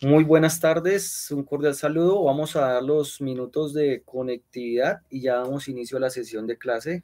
Muy buenas tardes, un cordial saludo. Vamos a dar los minutos de conectividad y ya damos inicio a la sesión de clase.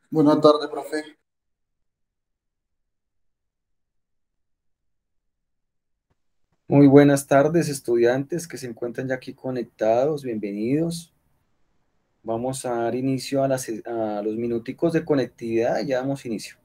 Buenas tardes, profe. Muy buenas tardes, estudiantes que se encuentran ya aquí conectados, bienvenidos. Vamos a dar inicio a, a los minuticos de conectividad y ya damos inicio.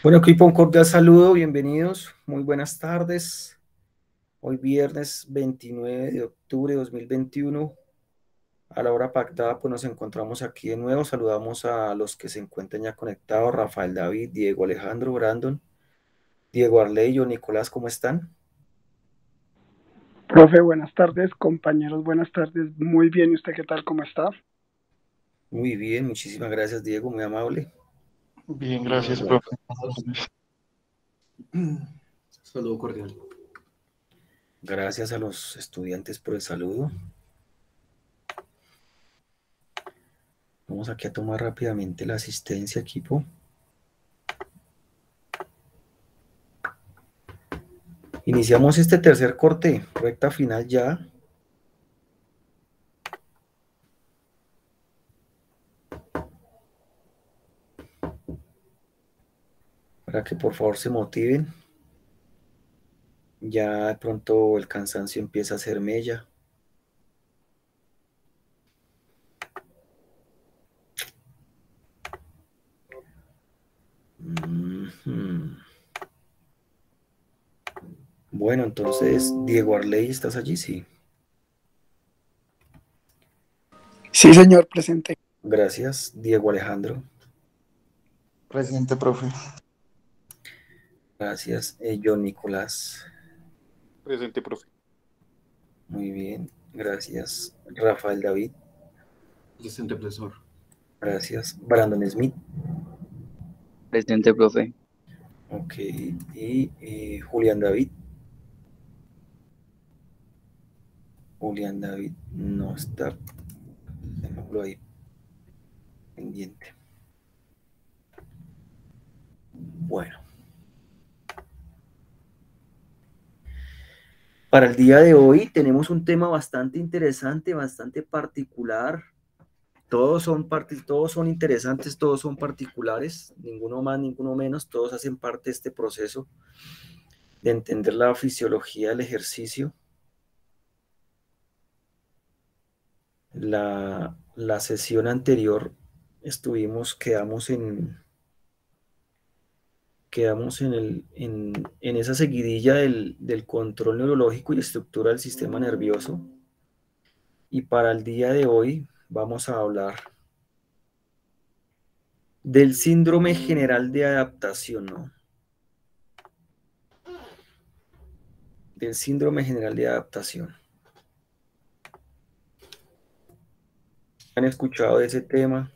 Bueno, equipo, un cordial saludo, bienvenidos, muy buenas tardes. Hoy viernes 29 de octubre de 2021, a la hora pactada, pues nos encontramos aquí de nuevo. Saludamos a los que se encuentran ya conectados: Rafael David, Diego Alejandro, Brandon, Diego Arley, Nicolás, ¿cómo están? Profe, buenas tardes, compañeros, buenas tardes, muy bien, ¿y usted qué tal, cómo está? Muy bien, muchísimas gracias, Diego, muy amable. Bien, Igual, gracias, igual. profe. Saludo cordial. Gracias a los estudiantes por el saludo. Vamos aquí a tomar rápidamente la asistencia, equipo. Iniciamos este tercer corte, recta final ya. Para que por favor se motiven. Ya de pronto el cansancio empieza a hacer mella. Ujú. Bueno, entonces, Diego Arley, ¿estás allí? Sí. Sí, señor, presente. Gracias, Diego Alejandro. Presente, profe. Gracias, John Nicolás. Presente, profe. Muy bien, gracias, Rafael David. Presente, profesor. Gracias, Brandon Smith. Presente, profe. Ok, y Julián David. Julián David no está. Dejémoslo ahí pendiente. Bueno, para el día de hoy tenemos un tema bastante interesante, bastante particular. Todos son interesantes, todos son particulares, ninguno más, ninguno menos, todos hacen parte de este proceso de entender la fisiología del ejercicio. La sesión anterior quedamos en esa seguidilla del control neurológico y estructura del sistema nervioso. Y para el día de hoy vamos a hablar del síndrome general de adaptación, ¿no? Del síndrome general de adaptación. ¿Han escuchado de ese tema?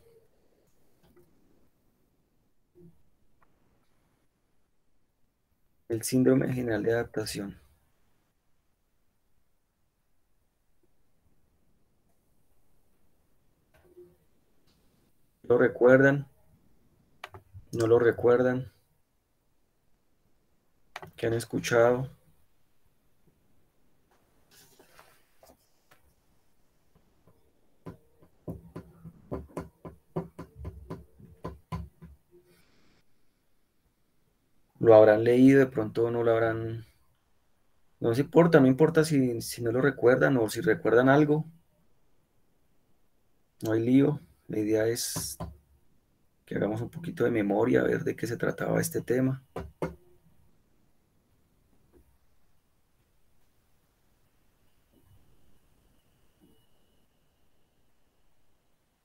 El síndrome general de adaptación. ¿Lo recuerdan? ¿No lo recuerdan? ¿Qué han escuchado? ¿Lo habrán leído? De pronto no lo habrán. No les importa, no importa si no lo recuerdan o si recuerdan algo. No hay lío. La idea es que hagamos un poquito de memoria, a ver de qué se trataba este tema.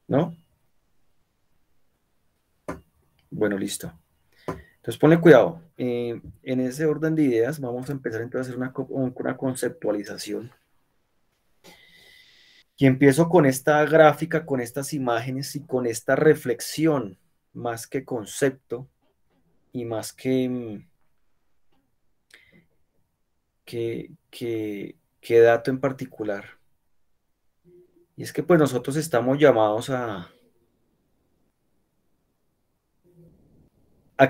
¿No? Bueno, listo. Entonces ponle cuidado. En ese orden de ideas vamos a empezar entonces a hacer una conceptualización. Y empiezo con esta gráfica, con estas imágenes y con esta reflexión, más que concepto y más que dato en particular. Y es que pues nosotros estamos llamados a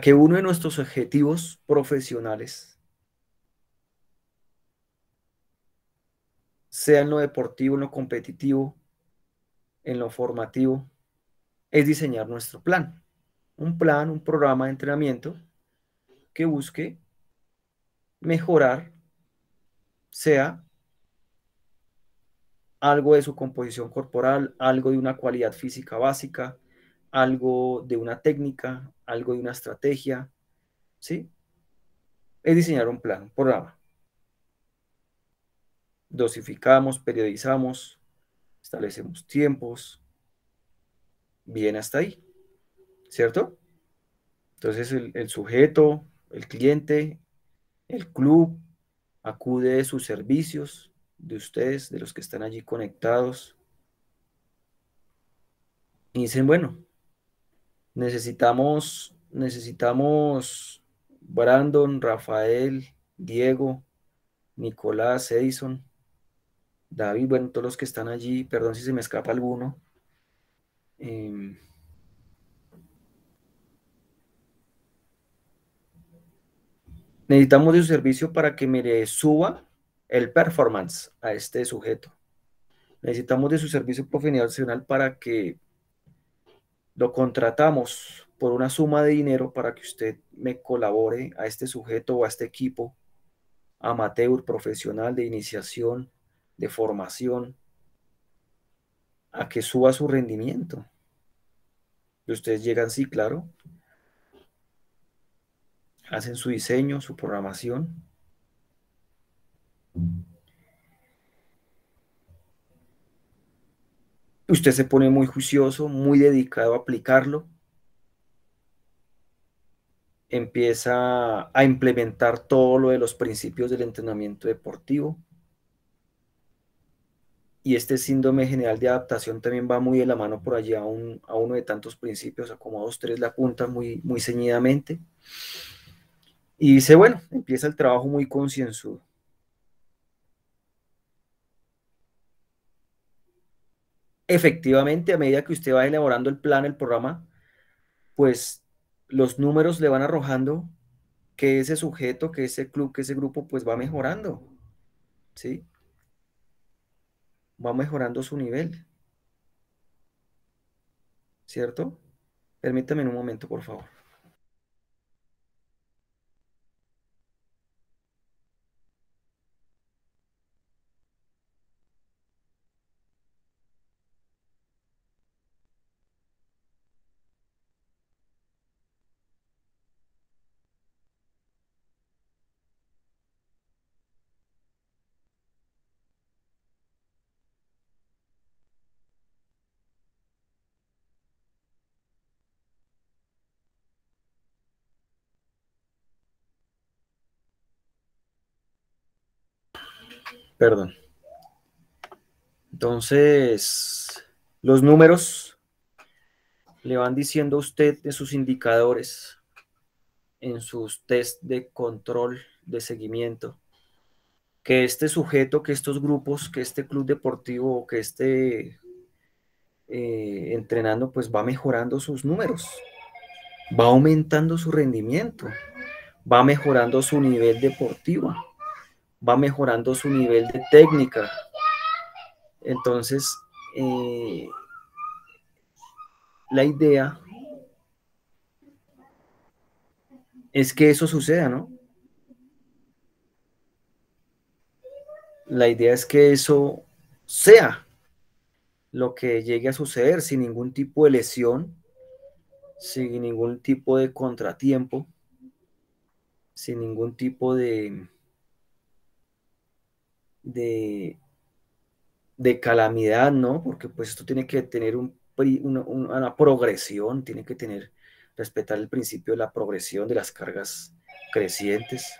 que uno de nuestros objetivos profesionales, sea en lo deportivo, en lo competitivo, en lo formativo, es diseñar nuestro plan, un programa de entrenamiento que busque mejorar, sea algo de su composición corporal, algo de una cualidad física básica, algo de una técnica, algo de una estrategia, ¿sí? Es diseñar un plan, un programa. Dosificamos, periodizamos, establecemos tiempos, bien hasta ahí, ¿cierto? Entonces el sujeto, el cliente, el club acude de sus servicios, de ustedes, de los que están allí conectados, y dicen, bueno, necesitamos Brandon, Rafael, Diego, Nicolás, Edison, David, bueno, todos los que están allí, perdón si se me escapa alguno. em, Necesitamos de su servicio para que me le suba el performance a este sujeto. Necesitamos de su servicio profesional para que lo contratamos por una suma de dinero para que usted me colabore a este sujeto o a este equipo amateur, profesional, de iniciación, de formación, a que suba su rendimiento. Y ustedes llegan, sí, claro, hacen su diseño, su programación. Usted se pone muy juicioso, muy dedicado a aplicarlo, empieza a implementar todo lo de los principios del entrenamiento deportivo. Y este síndrome general de adaptación también va muy de la mano por allí a uno de tantos principios, a como a dos, tres la apunta muy, muy ceñidamente. Y dice, bueno, empieza el trabajo muy concienzudo. Efectivamente, a medida que usted va elaborando el plan, el programa, pues los números le van arrojando que ese sujeto, que ese club, que ese grupo, pues va mejorando, ¿sí? Va mejorando su nivel, ¿cierto? Permítame un momento, por favor. Perdón. Entonces, los números le van diciendo a usted de sus indicadores en sus test de control, de seguimiento, que este sujeto, que estos grupos, que este club deportivo, que este entrenando, pues va mejorando sus números, va aumentando su rendimiento, va mejorando su nivel deportivo, va mejorando su nivel de técnica. Entonces, la idea es que eso suceda, ¿no? La idea es que eso sea lo que llegue a suceder sin ningún tipo de lesión, sin ningún tipo de contratiempo, sin ningún tipo de, de calamidad, ¿no? Porque pues esto tiene que tener una progresión, tiene que tener, respetar el principio de la progresión de las cargas crecientes.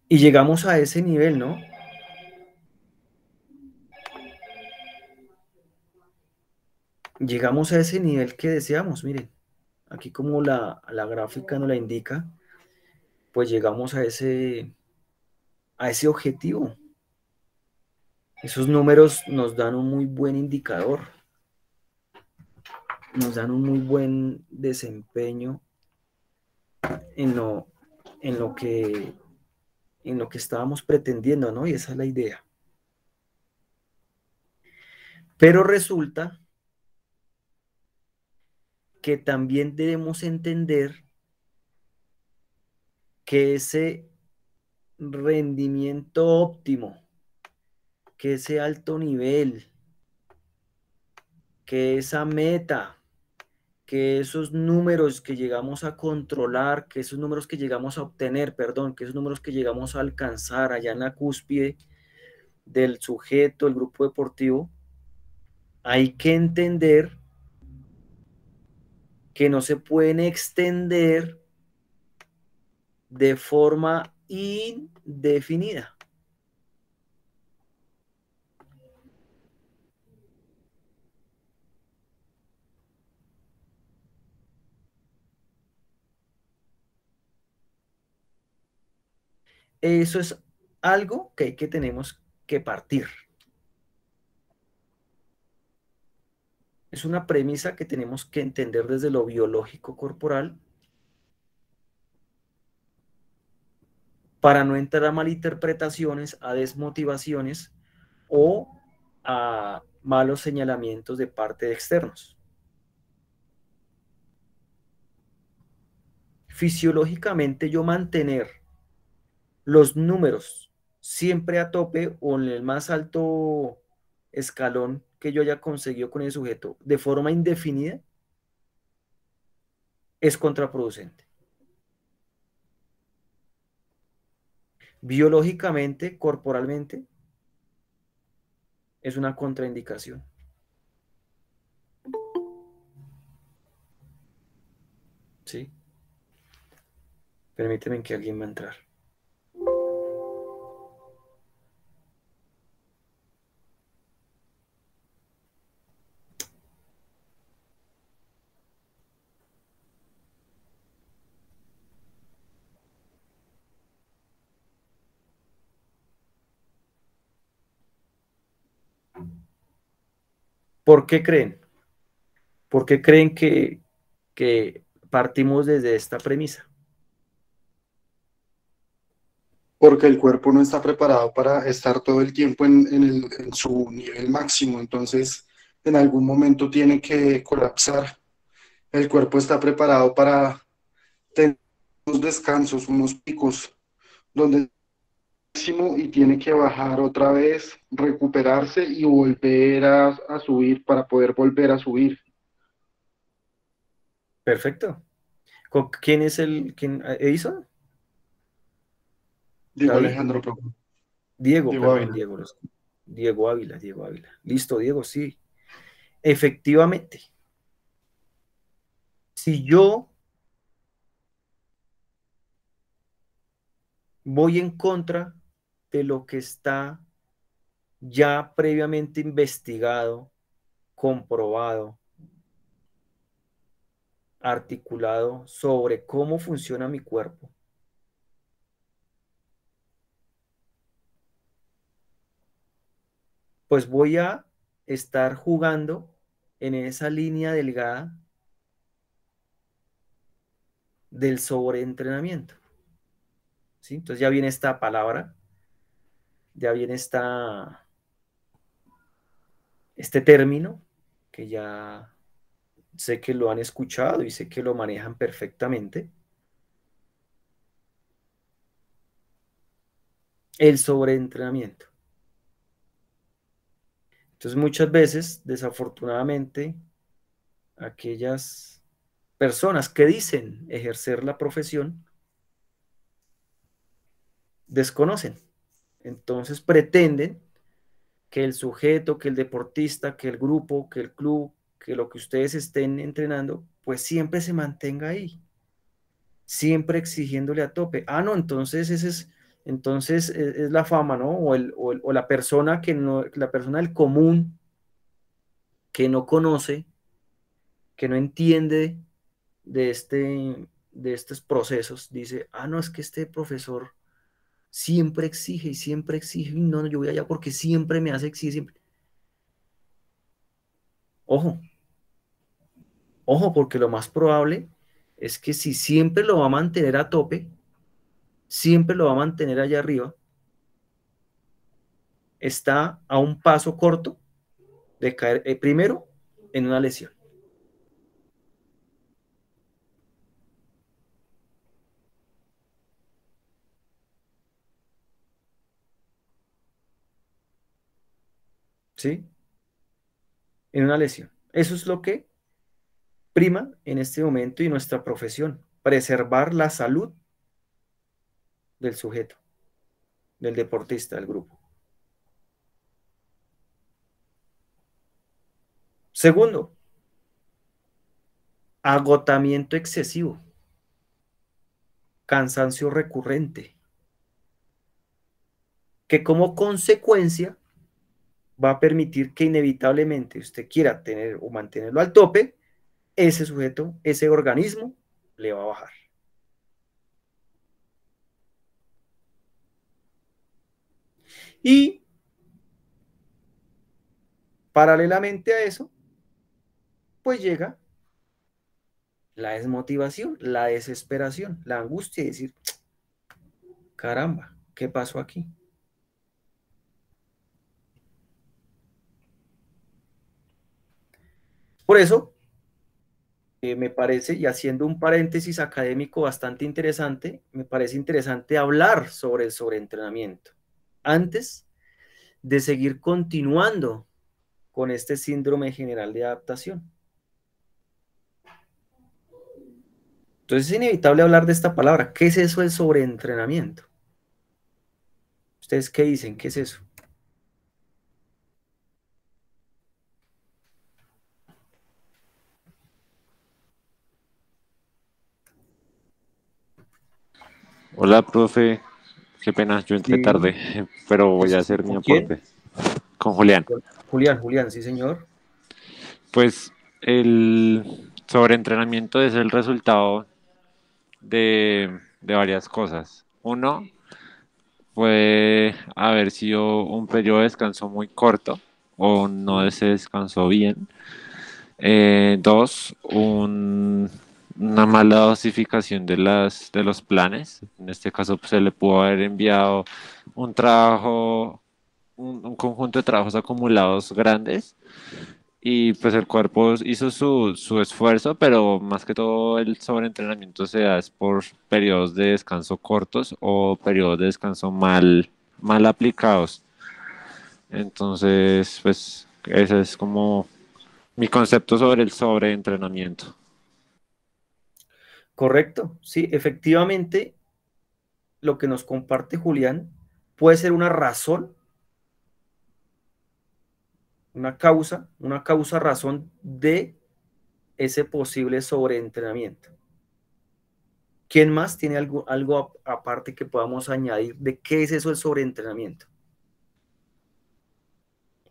Y llegamos a ese nivel, ¿no? Llegamos a ese nivel que deseamos, miren, aquí como la gráfica nos la indica, pues llegamos a ese objetivo. Esos números nos dan un muy buen indicador, nos dan un muy buen desempeño en lo, en lo que, en lo que estábamos pretendiendo, ¿no? Y esa es la idea. Pero resulta que también debemos entender que ese rendimiento óptimo, que ese alto nivel, que esa meta, que esos números que llegamos a controlar, que esos números que llegamos a obtener, perdón, que esos números que llegamos a alcanzar allá en la cúspide del sujeto, el grupo deportivo, hay que entender que no se pueden extender de forma indefinida. Eso es algo que tenemos que partir. Es una premisa que tenemos que entender desde lo biológico corporal para no entrar a malinterpretaciones, a desmotivaciones o a malos señalamientos de parte de externos. Fisiológicamente, yo mantener los números siempre a tope o en el más alto escalón que yo haya conseguido con el sujeto de forma indefinida es contraproducente. Biológicamente, corporalmente, es una contraindicación. ¿Sí? Permíteme que alguien va a entrar. ¿Por qué creen? ¿Por qué creen que partimos desde esta premisa? Porque el cuerpo no está preparado para estar todo el tiempo en su nivel máximo, entonces en algún momento tiene que colapsar. El cuerpo está preparado para tener unos descansos, unos picos, donde máximo y tiene que bajar otra vez, recuperarse y volver a subir para poder volver a subir. Perfecto. ¿Quién es Edison? Digo ¿David? Alejandro, pero Diego, digo perdón, Ávila. Diego. Diego Ávila, Diego Ávila. Listo, Diego, sí. Efectivamente, si yo voy en contra de lo que está ya previamente investigado, comprobado, articulado sobre cómo funciona mi cuerpo, pues voy a estar jugando en esa línea delgada del sobreentrenamiento. ¿Sí? Entonces ya viene esta palabra, ya viene este término que ya sé que lo han escuchado y sé que lo manejan perfectamente. El sobreentrenamiento. Entonces muchas veces, desafortunadamente, aquellas personas que dicen ejercer la profesión desconocen. Entonces pretenden que el sujeto, que el deportista, que el grupo, que el club, que lo que ustedes estén entrenando, pues siempre se mantenga ahí, siempre exigiéndole a tope. Ah, no, entonces entonces es la fama, ¿no? O la persona que no, la persona del común que no conoce, que no entiende de estos procesos, dice, ah, no, es que este profesor siempre exige y siempre exige, y no, no, yo voy allá porque siempre me hace exigir, siempre. Ojo, ojo, porque lo más probable es que si siempre lo va a mantener a tope, siempre lo va a mantener allá arriba, está a un paso corto de caer primero en una lesión. ¿Sí? En una lesión. Eso es lo que prima en este momento y nuestra profesión, preservar la salud del sujeto, del deportista, del grupo. Segundo, agotamiento excesivo, cansancio recurrente, que como consecuencia va a permitir que inevitablemente usted quiera tener o mantenerlo al tope, ese sujeto, ese organismo, le va a bajar. Y paralelamente a eso, pues llega la desmotivación, la desesperación, la angustia y decir, caramba, ¿qué pasó aquí? Por eso, me parece, y haciendo un paréntesis académico bastante interesante, me parece interesante hablar sobre el sobreentrenamiento antes de seguir continuando con este síndrome general de adaptación. Entonces es inevitable hablar de esta palabra. ¿Qué es eso del sobreentrenamiento? ¿Ustedes qué dicen? ¿Qué es eso? Hola, profe. Qué pena, yo entré Sí, tarde, pero sí, voy a sí, sí. hacer mi ¿Con quién? aporte con Julián. Julián, sí, señor. Pues el sobreentrenamiento es el resultado de varias cosas. Uno, puede haber sido un periodo de descanso muy corto o no se descansó bien. Dos, una mala dosificación de los planes. En este caso, pues, se le pudo haber enviado un trabajo, un conjunto de trabajos acumulados grandes y pues el cuerpo hizo su esfuerzo, pero más que todo el sobreentrenamiento se da es por periodos de descanso cortos o periodos de descanso mal aplicados. Entonces, pues ese es como mi concepto sobre el sobreentrenamiento. Correcto, sí, efectivamente, lo que nos comparte Julián puede ser una razón, una causa razón de ese posible sobreentrenamiento. ¿Quién más tiene algo aparte que podamos añadir de qué es eso el sobreentrenamiento?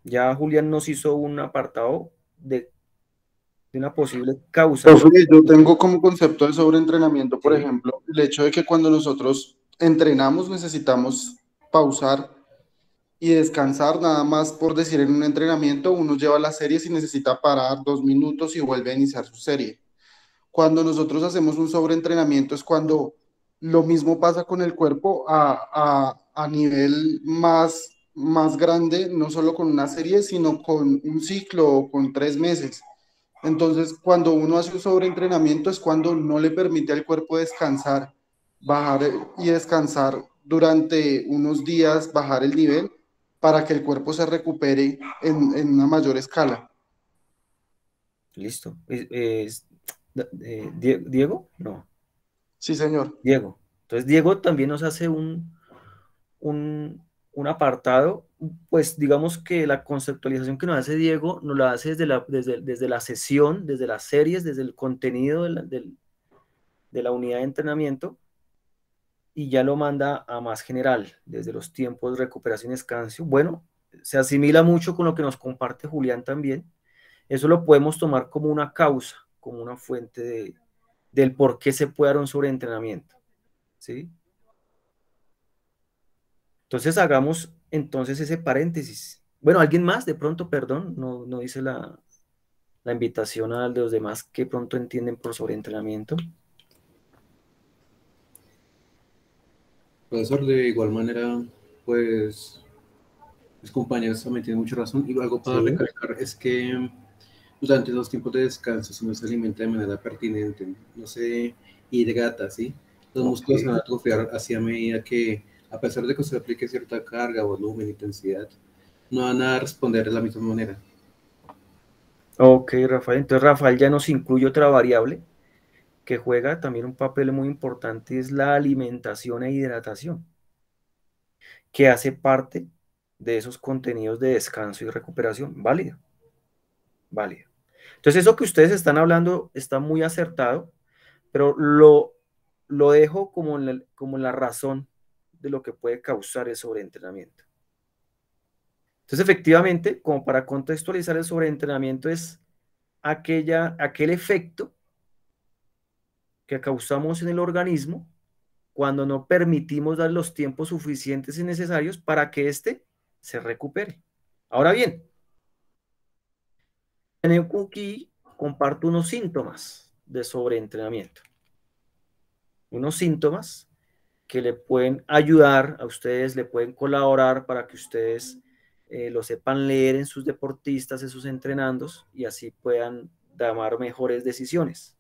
Ya Julián nos hizo un apartado de una posible causa del Profe, yo sobreentrenamiento. tengo como concepto de sobreentrenamiento, por Sí, ejemplo, el hecho de que cuando nosotros entrenamos necesitamos pausar y descansar, nada más por decir en un entrenamiento, uno lleva la serie si necesita parar 2 minutos y vuelve a iniciar su serie. Cuando nosotros hacemos un sobreentrenamiento es cuando lo mismo pasa con el cuerpo a nivel más grande, no solo con una serie, sino con un ciclo o con 3 meses. Entonces, cuando uno hace un sobreentrenamiento es cuando no le permite al cuerpo descansar, bajar y descansar durante unos días, bajar el nivel para que el cuerpo se recupere en una mayor escala. listo. ¿Diego? No, Sí, señor. Diego. Entonces Diego también nos hace un apartado, pues digamos que la conceptualización que nos hace Diego nos la hace desde la sesión, desde las series, desde el contenido de la unidad de entrenamiento y ya lo manda a más general, desde los tiempos de recuperación y descanso. Bueno, se asimila mucho con lo que nos comparte Julián también. Eso lo podemos tomar como una causa, como una fuente del por qué se puede dar un sobreentrenamiento, ¿sí? Entonces hagamos entonces ese paréntesis. Bueno, ¿alguien más de pronto, perdón, no dice la invitación a los demás que pronto entienden por sobreentrenamiento? Profesor, de igual manera, pues mis compañeros también tienen mucha razón. Y algo para Sí, recalcar es que durante los tiempos de descanso, si no se alimenta de manera pertinente, no se hidrata, ¿sí? Los ok, músculos se van a atrofiar así a medida que, a pesar de que usted aplique cierta carga, volumen, intensidad, no van a responder de la misma manera. Ok, Rafael. Entonces Rafael ya nos incluye otra variable que juega también un papel muy importante, es la alimentación e hidratación, que hace parte de esos contenidos de descanso y recuperación. Válido, válido. Entonces eso que ustedes están hablando está muy acertado, pero lo dejo como en la razón de lo que puede causar el sobreentrenamiento. Entonces, efectivamente, como para contextualizar, el sobreentrenamiento es aquel efecto que causamos en el organismo cuando no permitimos dar los tiempos suficientes y necesarios para que éste se recupere. Ahora bien, aquí comparto unos síntomas de sobreentrenamiento. Unos síntomas que le pueden ayudar a ustedes, le pueden colaborar para que ustedes lo sepan leer en sus deportistas, en sus entrenandos, y así puedan tomar mejores decisiones.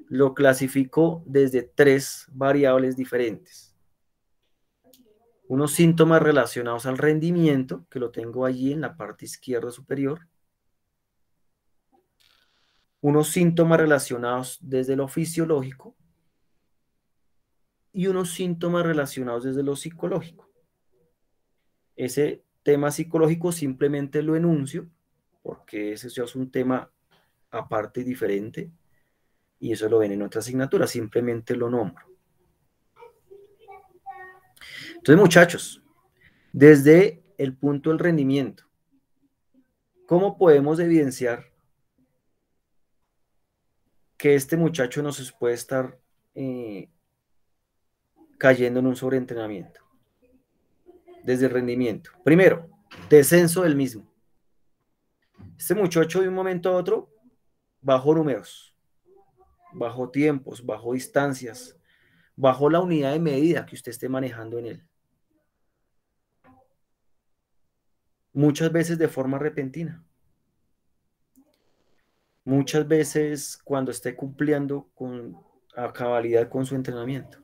Lo clasifico desde 3 variables diferentes. Unos síntomas relacionados al rendimiento, que lo tengo allí en la parte izquierda superior. Unos síntomas relacionados desde lo fisiológico y unos síntomas relacionados desde lo psicológico. Ese tema psicológico simplemente lo enuncio porque ese ya es un tema aparte y diferente y eso lo ven en otra asignatura, simplemente lo nombro. Entonces, muchachos, desde el punto del rendimiento, ¿cómo podemos evidenciar que este muchacho nos puede estar cayendo en un sobreentrenamiento? Desde el rendimiento. Primero, descenso del mismo. Este muchacho de un momento a otro bajó números, bajó tiempos, bajó distancias, bajó la unidad de medida que usted esté manejando en él. Muchas veces de forma repentina. Muchas veces cuando esté cumpliendo a cabalidad con su entrenamiento.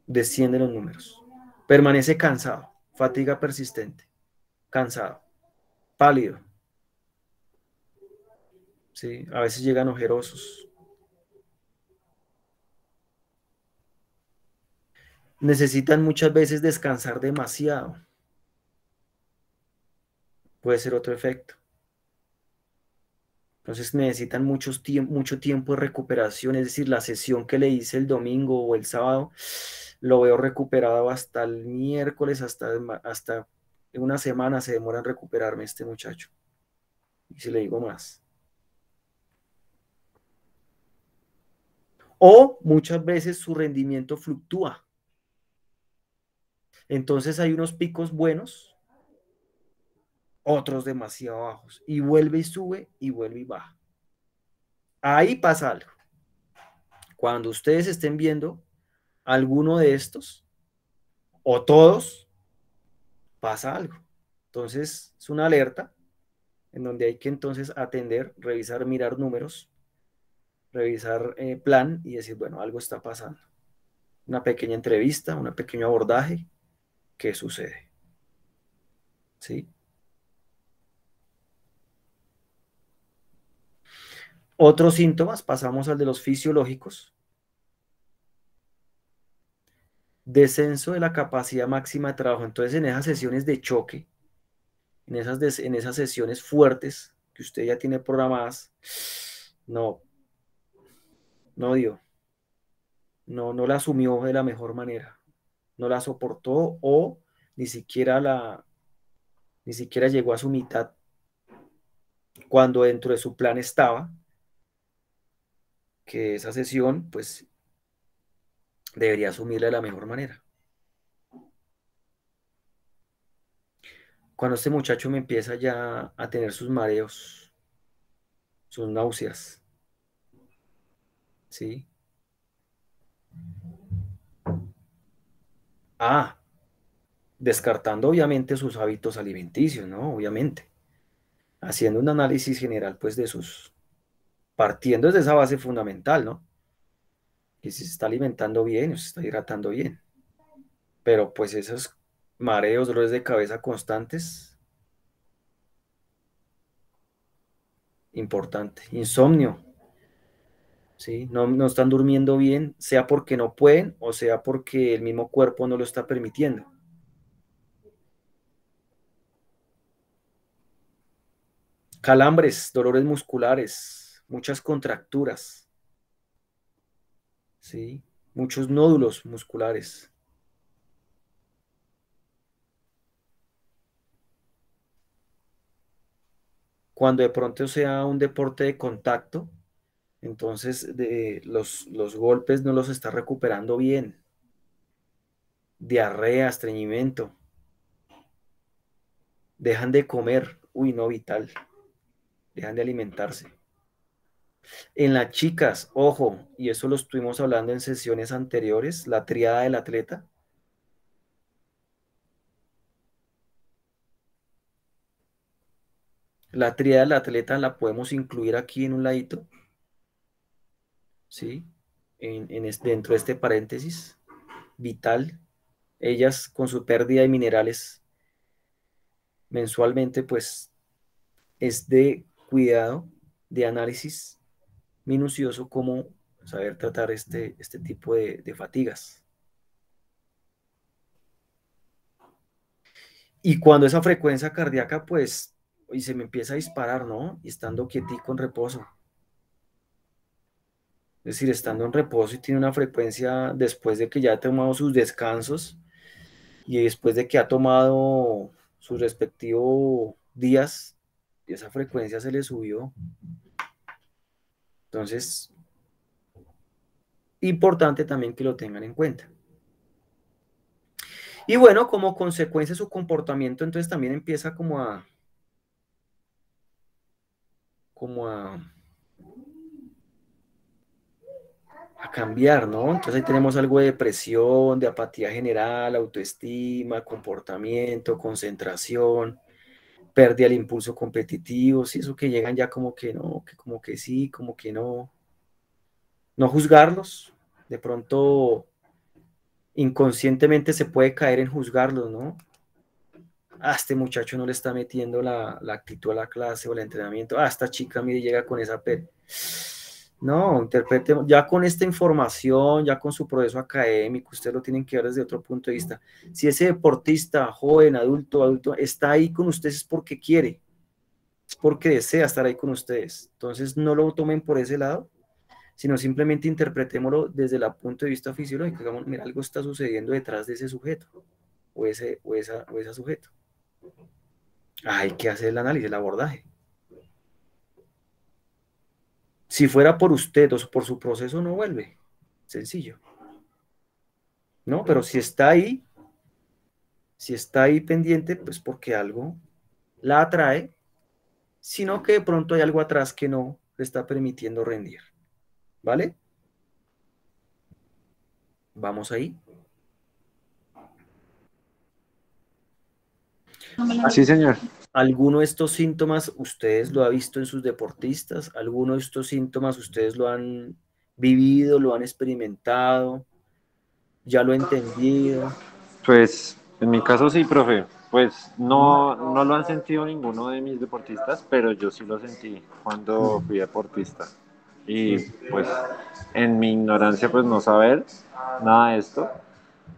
Descienden los números. Permanece cansado, fatiga persistente, cansado, pálido. ¿Sí? A veces llegan ojerosos. Necesitan muchas veces descansar demasiado. Puede ser otro efecto. Entonces necesitan mucho tiempo de recuperación, es decir, la sesión que le hice el domingo o el sábado, lo veo recuperado hasta el miércoles, hasta una semana se demora en recuperarme este muchacho. Y si le digo más. O muchas veces su rendimiento fluctúa. Entonces hay unos picos buenos, otros demasiado bajos. Y vuelve y sube y vuelve y baja. Ahí pasa algo. Cuando ustedes estén viendo alguno de estos, o todos, pasa algo. Entonces, es una alerta en donde hay que entonces atender, revisar, mirar números, revisar plan y decir, bueno, algo está pasando. Una pequeña entrevista, un pequeño abordaje, ¿qué sucede? ¿Sí? Otros síntomas, pasamos al de los fisiológicos. Descenso de la capacidad máxima de trabajo. Entonces, en esas sesiones de choque, en esas sesiones fuertes que usted ya tiene programadas, no dio. No la asumió de la mejor manera. No la soportó o ni siquiera llegó a su mitad cuando dentro de su plan estaba que esa sesión pues debería asumirla de la mejor manera. Cuando este muchacho me empieza ya a tener sus mareos, sus náuseas, ¿sí? Descartando obviamente sus hábitos alimenticios, ¿no? Obviamente. Haciendo un análisis general pues partiendo desde esa base fundamental, ¿no? Que si se está alimentando bien o se está hidratando bien. Pero pues esos mareos, dolores de cabeza constantes, importante. Insomnio, ¿sí? No están durmiendo bien, sea porque no pueden o sea porque el mismo cuerpo no lo está permitiendo. Calambres, dolores musculares, muchas contracturas, ¿sí? Muchos nódulos musculares. Cuando de pronto sea un deporte de contacto, entonces los golpes no los está recuperando bien. Diarrea, estreñimiento. Dejan de comer, uy, no, vital. Dejan de alimentarse. En las chicas, ojo, y eso lo estuvimos hablando en sesiones anteriores, la triada del atleta. La triada del atleta la podemos incluir aquí en un ladito, ¿sí? Dentro de este paréntesis, vital. Ellas con su pérdida de minerales mensualmente, pues es de cuidado, de análisis minucioso, cómo saber tratar este tipo de fatigas. Y cuando esa frecuencia cardíaca, pues, y se me empieza a disparar, ¿no? Y estando quietico en reposo. Es decir, estando en reposo y tiene una frecuencia después de que ya ha tomado sus descansos y después de que ha tomado sus respectivos días, y esa frecuencia se le subió. Entonces, importante también que lo tengan en cuenta. Y bueno, como consecuencia de su comportamiento, entonces también empieza como a cambiar, ¿no? Entonces ahí tenemos algo de depresión, de apatía general, autoestima, comportamiento, concentración, pérdida del impulso competitivo, sí, eso que llegan ya como que no, que como que sí, como que no. No juzgarlos, de pronto inconscientemente se puede caer en juzgarlos, ¿no? Este muchacho no le está metiendo la actitud a la clase o el entrenamiento. Esta chica, mire, llega con esa No, interprete, ya con esta información, ya con su proceso académico, ustedes lo tienen que ver desde otro punto de vista. Si ese deportista, joven, adulto, está ahí con ustedes es porque quiere, es porque desea estar ahí con ustedes. Entonces, no lo tomen por ese lado, sino simplemente interpretémoslo desde el punto de vista fisiológico. Digamos, mira, algo está sucediendo detrás de ese sujeto o esa sujeto. Hay que hacer el análisis, el abordaje. Si fuera por usted o por su proceso, no vuelve. Sencillo. ¿No? Pero si está ahí pendiente, pues porque algo la atrae, sino que de pronto hay algo atrás que no le está permitiendo rendir. ¿Vale? Vamos ahí. Sí, señor. ¿Alguno de estos síntomas ustedes lo han visto en sus deportistas? ¿Alguno de estos síntomas ustedes lo han vivido, lo han experimentado, ya lo han entendido? Pues en mi caso sí, profe. Pues no lo han sentido ninguno de mis deportistas, pero yo sí lo sentí cuando fui deportista. Y pues en mi ignorancia, pues no saber nada de esto,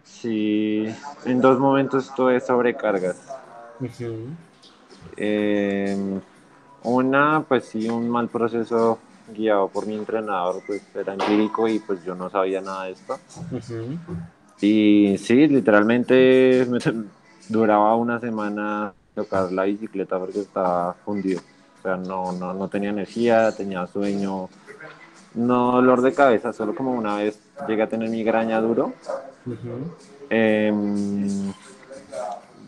sí, en dos momentos tuve sobrecargas. Ujú. Una, pues sí, un mal proceso guiado por mi entrenador, pues era empírico y pues yo no sabía nada de esto. Ujú. Y sí, literalmente duraba una semana tocar la bicicleta porque estaba fundido. O sea, no tenía energía, tenía sueño, no dolor de cabeza, solo como una vez llegué a tener migraña duro. Ujú.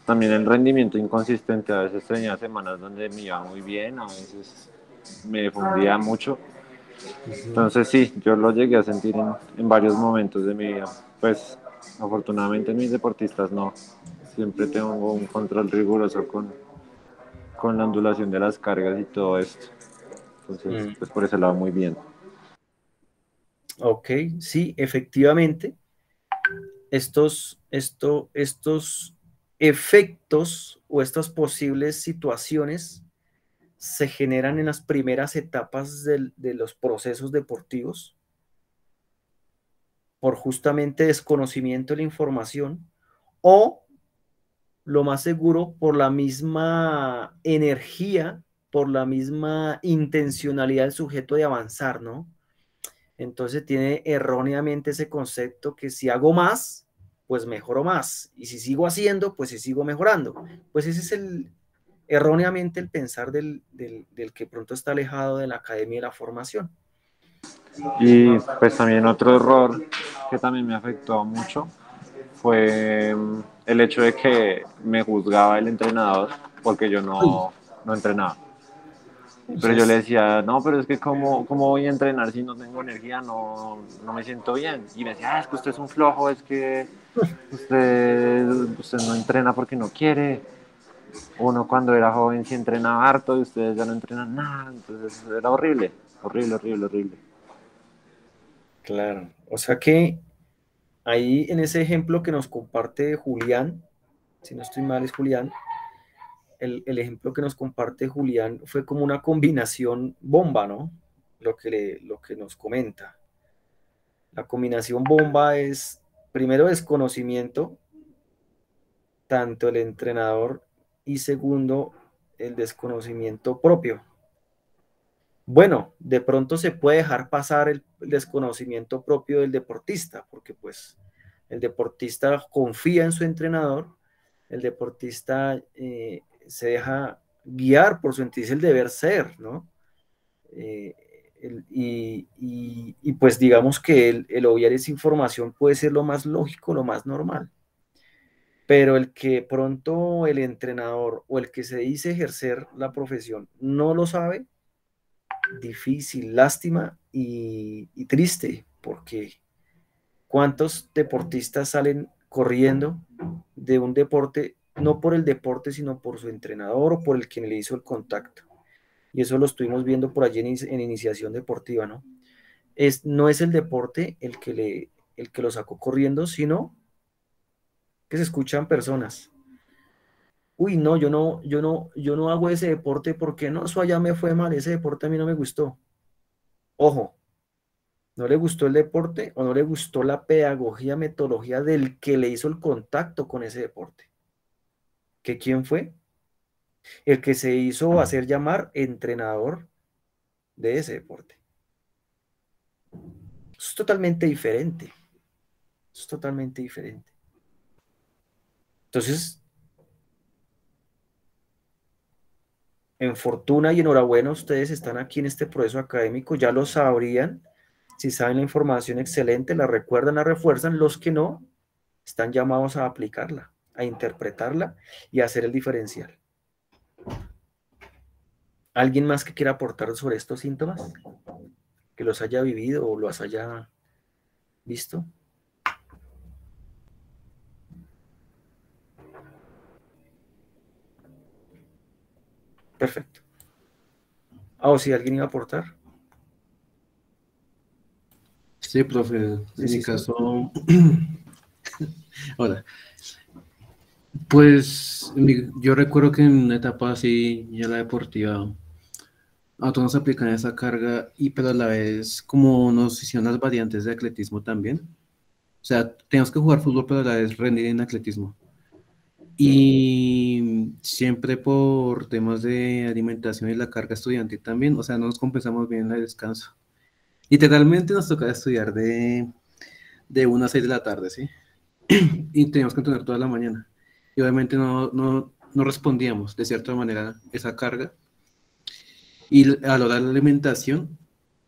También el rendimiento inconsistente, a veces tenía semanas donde me iba muy bien, a veces me fundía mucho. Ujú. Entonces sí, yo lo llegué a sentir en varios momentos de mi vida. Pues afortunadamente mis deportistas no. Siempre tengo un control riguroso con la ondulación de las cargas y todo esto. Entonces, Mm. pues por ese lado muy bien. Ok, sí, efectivamente, estos efectos o estas posibles situaciones se generan en las primeras etapas de los procesos deportivos por justamente desconocimiento de la información, o lo más seguro por la misma energía, por la misma intencionalidad del sujeto de avanzar, ¿no? Entonces tiene erróneamente ese concepto que si hago más, pues mejoro más, y si sigo haciendo, pues si sigo mejorando. Pues ese es erróneamente el pensar del que pronto está alejado de la academia y la formación. Y pues también otro error que también me afectó mucho fue el hecho de que me juzgaba el entrenador porque yo no entrenaba. Pero yo le decía, no, pero es que ¿cómo voy a entrenar si no tengo energía? No me siento bien. Y me decía, es que usted es un flojo, es que usted no entrena porque no quiere. Uno cuando era joven sí entrenaba harto y ustedes ya no entrenan nada. Entonces era horrible, horrible, horrible, horrible. Claro, o sea que ahí en ese ejemplo que nos comparte Julián, si no estoy mal es Julián, el ejemplo que nos comparte Julián fue como una combinación bomba, ¿no? Lo que nos comenta. La combinación bomba es, primero, desconocimiento, tanto el entrenador, y segundo, el desconocimiento propio. Bueno, de pronto se puede dejar pasar el desconocimiento propio del deportista, porque pues el deportista confía en su entrenador, el deportista se deja guiar por su es el deber ser, ¿no? Eh, y pues digamos que el obviar esa información puede ser lo más lógico, lo más normal, pero el que pronto el entrenador o el que se dice ejercer la profesión no lo sabe, difícil, lástima y triste, porque ¿cuántos deportistas salen corriendo de un deporte, no por el deporte, sino por su entrenador o por el quien le hizo el contacto? Y eso lo estuvimos viendo por allí en iniciación deportiva, ¿no? No es el deporte el que lo sacó corriendo, sino que se escuchan personas. Uy, no, yo no hago ese deporte porque no, eso allá me fue mal, ese deporte a mí no me gustó. Ojo, no le gustó el deporte o no le gustó la pedagogía, metodología del que le hizo el contacto con ese deporte. ¿Que quién fue? El que se hizo hacer llamar entrenador de ese deporte. Eso es totalmente diferente. Eso es totalmente diferente. Entonces, en fortuna y enhorabuena, ustedes están aquí en este proceso académico, ya lo sabrían. Si saben la información excelente, la recuerdan, la refuerzan. Los que no, están llamados a aplicarla, a interpretarla y a hacer el diferencial. ¿Alguien más que quiera aportar sobre estos síntomas? Que los haya vivido o los haya visto. Perfecto. O si alguien iba a aportar. Sí, profe, en mi caso, hola. Pues yo recuerdo que en una etapa así, ya la deportiva, a todos nos aplican esa carga, pero a la vez como nos hicieron las variantes de atletismo también. O sea, tenemos que jugar fútbol, pero a la vez rendir en atletismo. Y siempre por temas de alimentación y la carga estudiantil también, o sea, no nos compensamos bien el descanso. Literalmente nos toca estudiar de 1 a 6 de la tarde, ¿sí? Y teníamos que entrenar toda la mañana. Y obviamente no respondíamos de cierta manera esa carga. Y a la hora de la alimentación,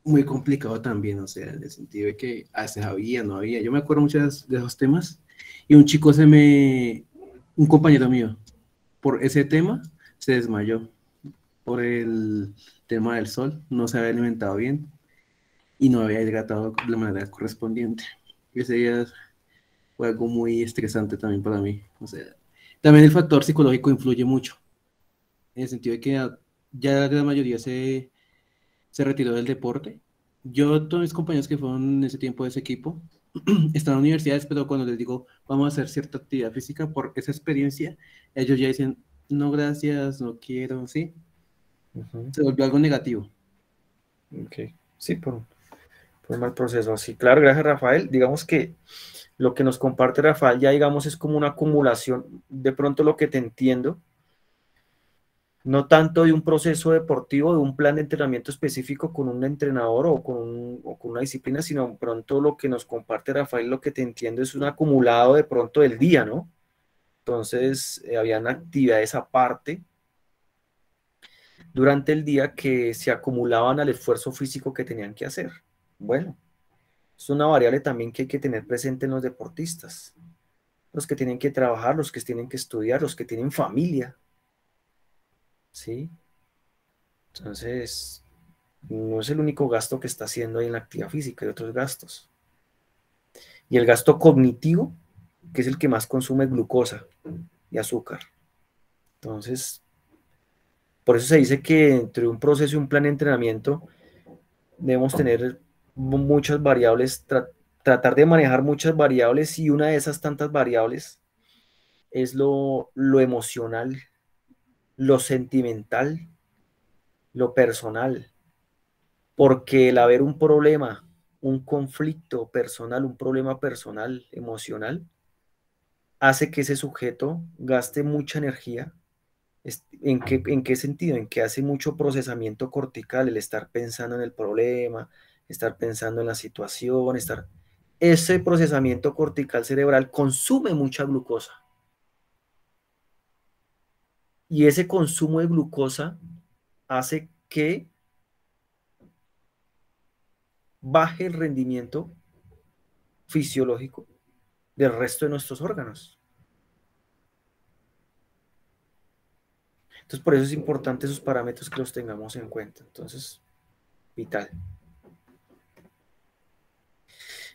muy complicado también, o sea, en el sentido de que a veces había, no había. Yo me acuerdo muchas de esos temas y un compañero mío, por ese tema, se desmayó por el tema del sol, no se había alimentado bien y no había hidratado de la manera correspondiente. Y ese día fue algo muy estresante también para mí. O sea, también el factor psicológico influye mucho, en el sentido de que ya la mayoría se retiró del deporte. Yo, todos mis compañeros que fueron en ese tiempo de ese equipo, están en universidades, pero cuando les digo, vamos a hacer cierta actividad física por esa experiencia, ellos ya dicen, no, gracias, no quiero, ¿sí? Ujú. Se volvió algo negativo. Ok. Sí, por un mal proceso. Sí, claro, gracias, Rafael. Digamos que lo que nos comparte Rafael ya, digamos, es como una acumulación. De pronto lo que te entiendo, no tanto de un proceso deportivo, de un plan de entrenamiento específico con un entrenador o con una disciplina, sino pronto lo que nos comparte Rafael, lo que te entiendo es un acumulado de pronto del día, ¿no? Entonces, habían actividades aparte durante el día que se acumulaban al esfuerzo físico que tenían que hacer. Bueno, es una variable también que hay que tener presente en los deportistas, los que tienen que trabajar, los que tienen que estudiar, los que tienen familia, ¿sí? Entonces, no es el único gasto que está haciendo ahí en la actividad física, hay otros gastos. Y el gasto cognitivo, que es el que más consume glucosa y azúcar. Entonces, por eso se dice que entre un proceso y un plan de entrenamiento debemos tener muchas variables, tratar de manejar muchas variables y una de esas tantas variables es lo emocional, lo sentimental, lo personal, porque el haber un problema, un conflicto personal, un problema personal, emocional, hace que ese sujeto gaste mucha energía. En qué sentido? En que hace mucho procesamiento cortical, el estar pensando en el problema, estar pensando en la situación, Ese procesamiento cortical cerebral consume mucha glucosa. Y ese consumo de glucosa hace que baje el rendimiento fisiológico del resto de nuestros órganos. Entonces, por eso es importante esos parámetros que los tengamos en cuenta. Entonces, vital.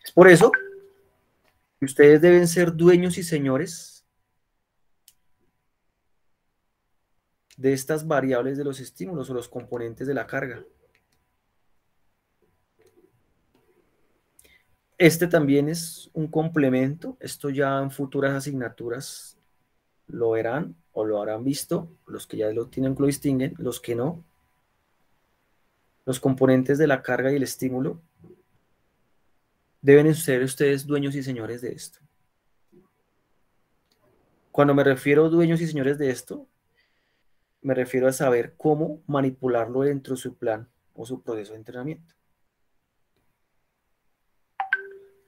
Es por eso que ustedes deben ser dueños y señores de estas variables de los estímulos o los componentes de la carga. Este también es un complemento. Esto ya en futuras asignaturas lo verán o lo habrán visto. Los que ya lo tienen lo distinguen, los que no. Los componentes de la carga y el estímulo deben ser ustedes dueños y señores de esto. Cuando me refiero a dueños y señores de esto, me refiero a saber cómo manipularlo dentro de su plan o su proceso de entrenamiento.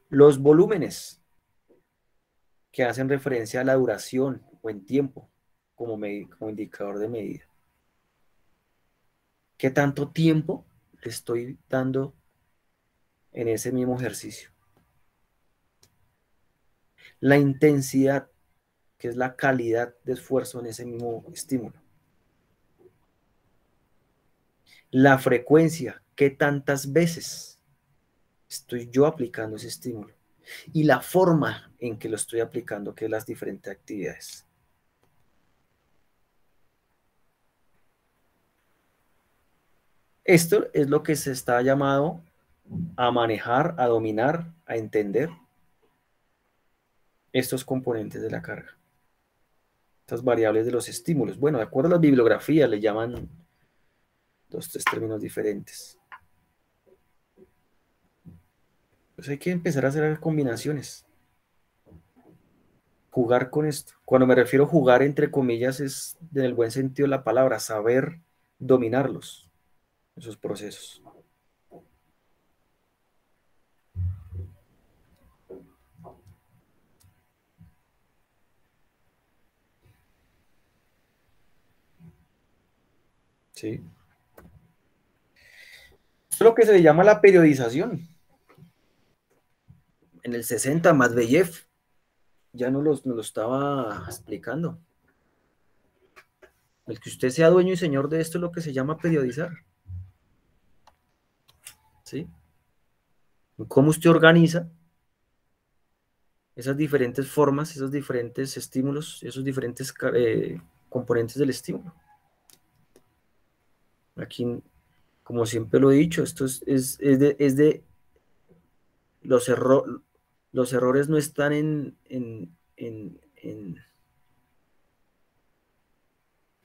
Los volúmenes que hacen referencia a la duración o en tiempo como indicador de medida. ¿Qué tanto tiempo le estoy dando en ese mismo ejercicio? La intensidad, que es la calidad de esfuerzo en ese mismo estímulo. La frecuencia, qué tantas veces estoy yo aplicando ese estímulo. Y la forma en que lo estoy aplicando, que es las diferentes actividades. Esto es lo que se está llamado a manejar, a dominar, a entender estos componentes de la carga. Estas variables de los estímulos. Bueno, de acuerdo a la bibliografía, le llaman tres términos diferentes. Pues hay que empezar a hacer combinaciones. Jugar con esto. Cuando me refiero a jugar, entre comillas, es en el buen sentido de la palabra, saber dominarlos, esos procesos. ¿Sí? Esto es lo que se le llama la periodización. En el 60, Matveyev ya nos lo estaba explicando. El que usted sea dueño y señor de esto es lo que se llama periodizar. ¿Sí? Cómo usted organiza esas diferentes formas, esos diferentes estímulos, esos diferentes componentes del estímulo. Aquí, como siempre lo he dicho, esto es de los errores no están en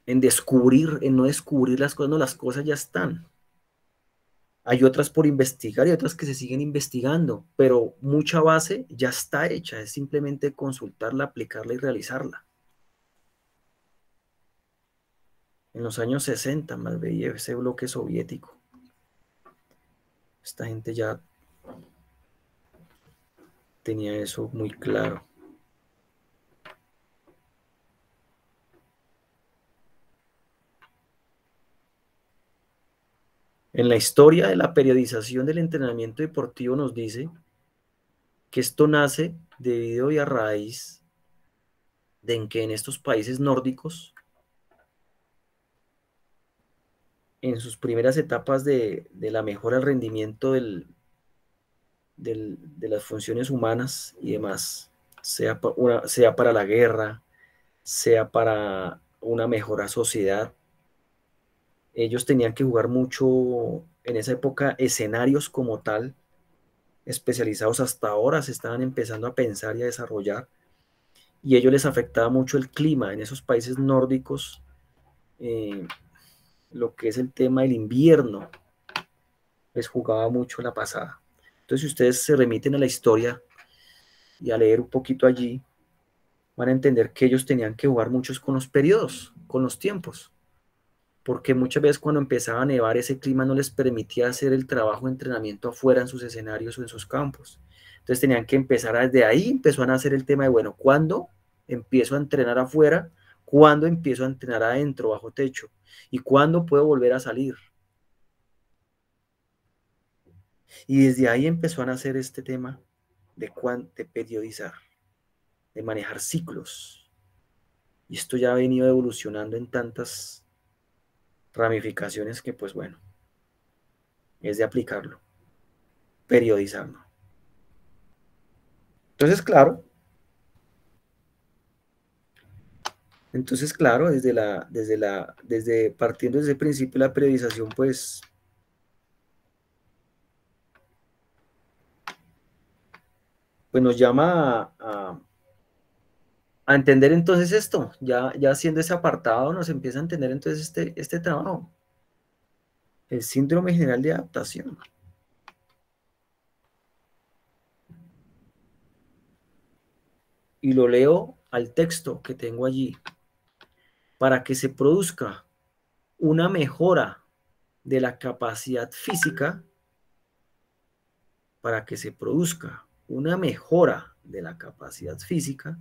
en descubrir, en no descubrir las cosas, no, las cosas ya están. Hay otras por investigar y otras que se siguen investigando, pero mucha base ya está hecha, es simplemente consultarla, aplicarla y realizarla. En los años 60, Medvedev, ese bloque soviético, esta gente ya tenía eso muy claro. En la historia de la periodización del entrenamiento deportivo nos dice que esto nace debido y a raíz de que en estos países nórdicos, en sus primeras etapas de la mejora del rendimiento de las funciones humanas y demás, sea para la guerra, sea para una mejor sociedad, ellos tenían que jugar mucho en esa época escenarios como tal, especializados hasta ahora, se estaban empezando a pensar y a desarrollar, y a ellos les afectaba mucho el clima en esos países nórdicos, lo que es el tema del invierno, les jugaba mucho la pasada. Entonces, si ustedes se remiten a la historia y a leer un poquito allí, van a entender que ellos tenían que jugar muchos con los periodos, con los tiempos, porque muchas veces cuando empezaba a nevar ese clima no les permitía hacer el trabajo de entrenamiento afuera en sus escenarios o en sus campos. Entonces tenían que empezar desde ahí, empezó a hacer el tema de, bueno, ¿cuándo empiezo a entrenar afuera? ¿Cuándo empiezo a entrenar adentro, bajo techo? ¿Y cuándo puedo volver a salir? Y desde ahí empezó a nacer este tema de periodizar, de manejar ciclos. Y esto ya ha venido evolucionando en tantas ramificaciones que, pues bueno, es de aplicarlo, periodizarlo. Entonces, claro, partiendo desde el principio de la periodización, pues nos llama a entender entonces esto, ya haciendo ese apartado, nos empieza a entender entonces este trabajo, el síndrome general de adaptación. Y lo leo al texto que tengo allí. Para que se produzca una mejora de la capacidad física, para que se produzca una mejora de la capacidad física,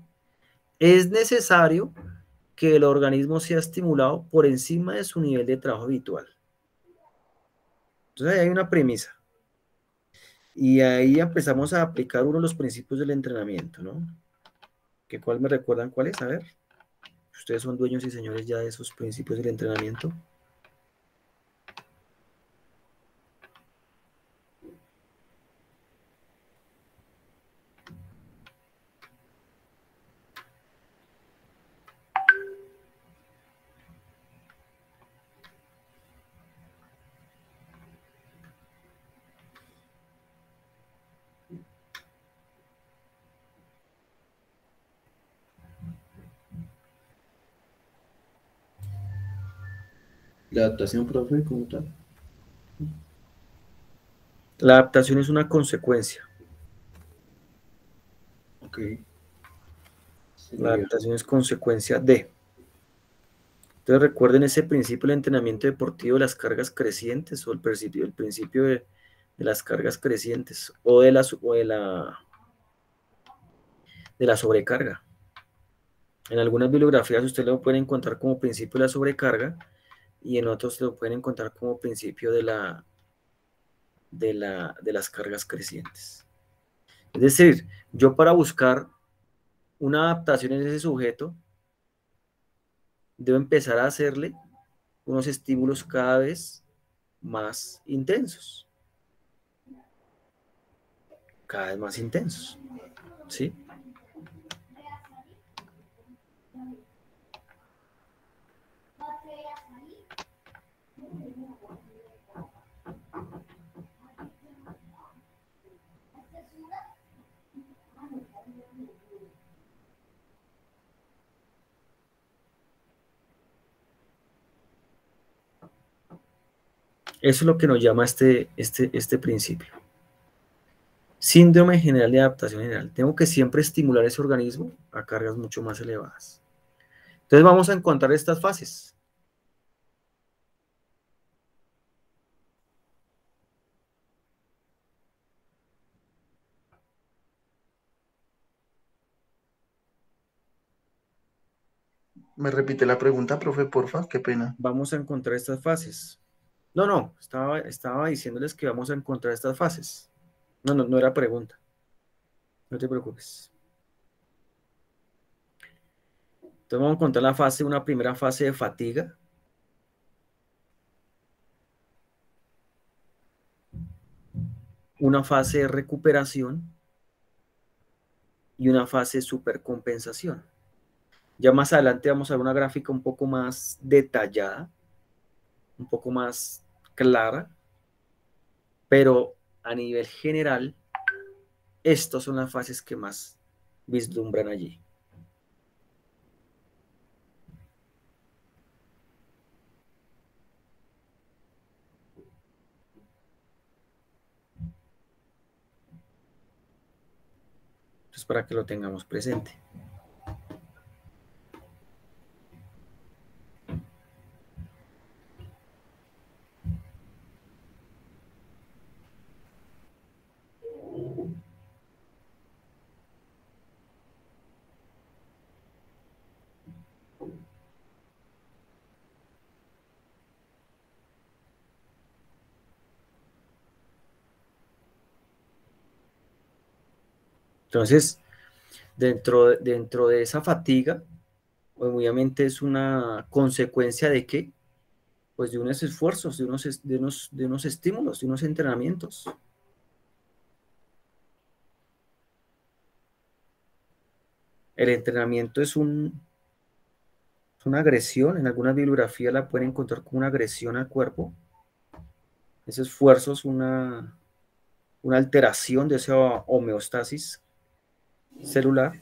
es necesario que el organismo sea estimulado por encima de su nivel de trabajo habitual. Entonces ahí hay una premisa. Y ahí empezamos a aplicar uno de los principios del entrenamiento, ¿no? ¿Cuál me recuerdan cuál es? A ver, ustedes son dueños y señores ya de esos principios del entrenamiento. La adaptación, profe, como tal. La adaptación es una consecuencia. Ok. La adaptación es consecuencia de. Entonces recuerden ese principio del entrenamiento deportivo de las cargas crecientes o el principio de las cargas crecientes o de la sobrecarga. En algunas bibliografías ustedes lo pueden encontrar como principio de la sobrecarga y en otros lo pueden encontrar como principio de las cargas crecientes. Es decir, yo para buscar una adaptación en ese sujeto debo empezar a hacerle unos estímulos cada vez más intensos. Cada vez más intensos. ¿Sí? Eso es lo que nos llama este principio. Síndrome general de adaptación general. Tengo que siempre estimular ese organismo a cargas mucho más elevadas. Entonces vamos a encontrar estas fases. ¿Me repite la pregunta, profe, porfa? Qué pena. Vamos a encontrar estas fases. No, estaba diciéndoles que vamos a encontrar estas fases. No era pregunta. No te preocupes. Entonces vamos a encontrar una primera fase de fatiga. Una fase de recuperación y una fase de supercompensación. Ya más adelante vamos a ver una gráfica un poco más detallada, un poco más clara, pero a nivel general, estas son las fases que más vislumbran allí. Entonces, para que lo tengamos presente. Entonces, dentro de esa fatiga, obviamente es una consecuencia de qué? Pues de unos esfuerzos, de unos estímulos, de unos entrenamientos. El entrenamiento es una agresión, en alguna bibliografía la pueden encontrar como una agresión al cuerpo. Ese esfuerzo es una alteración de esa homeostasis celular.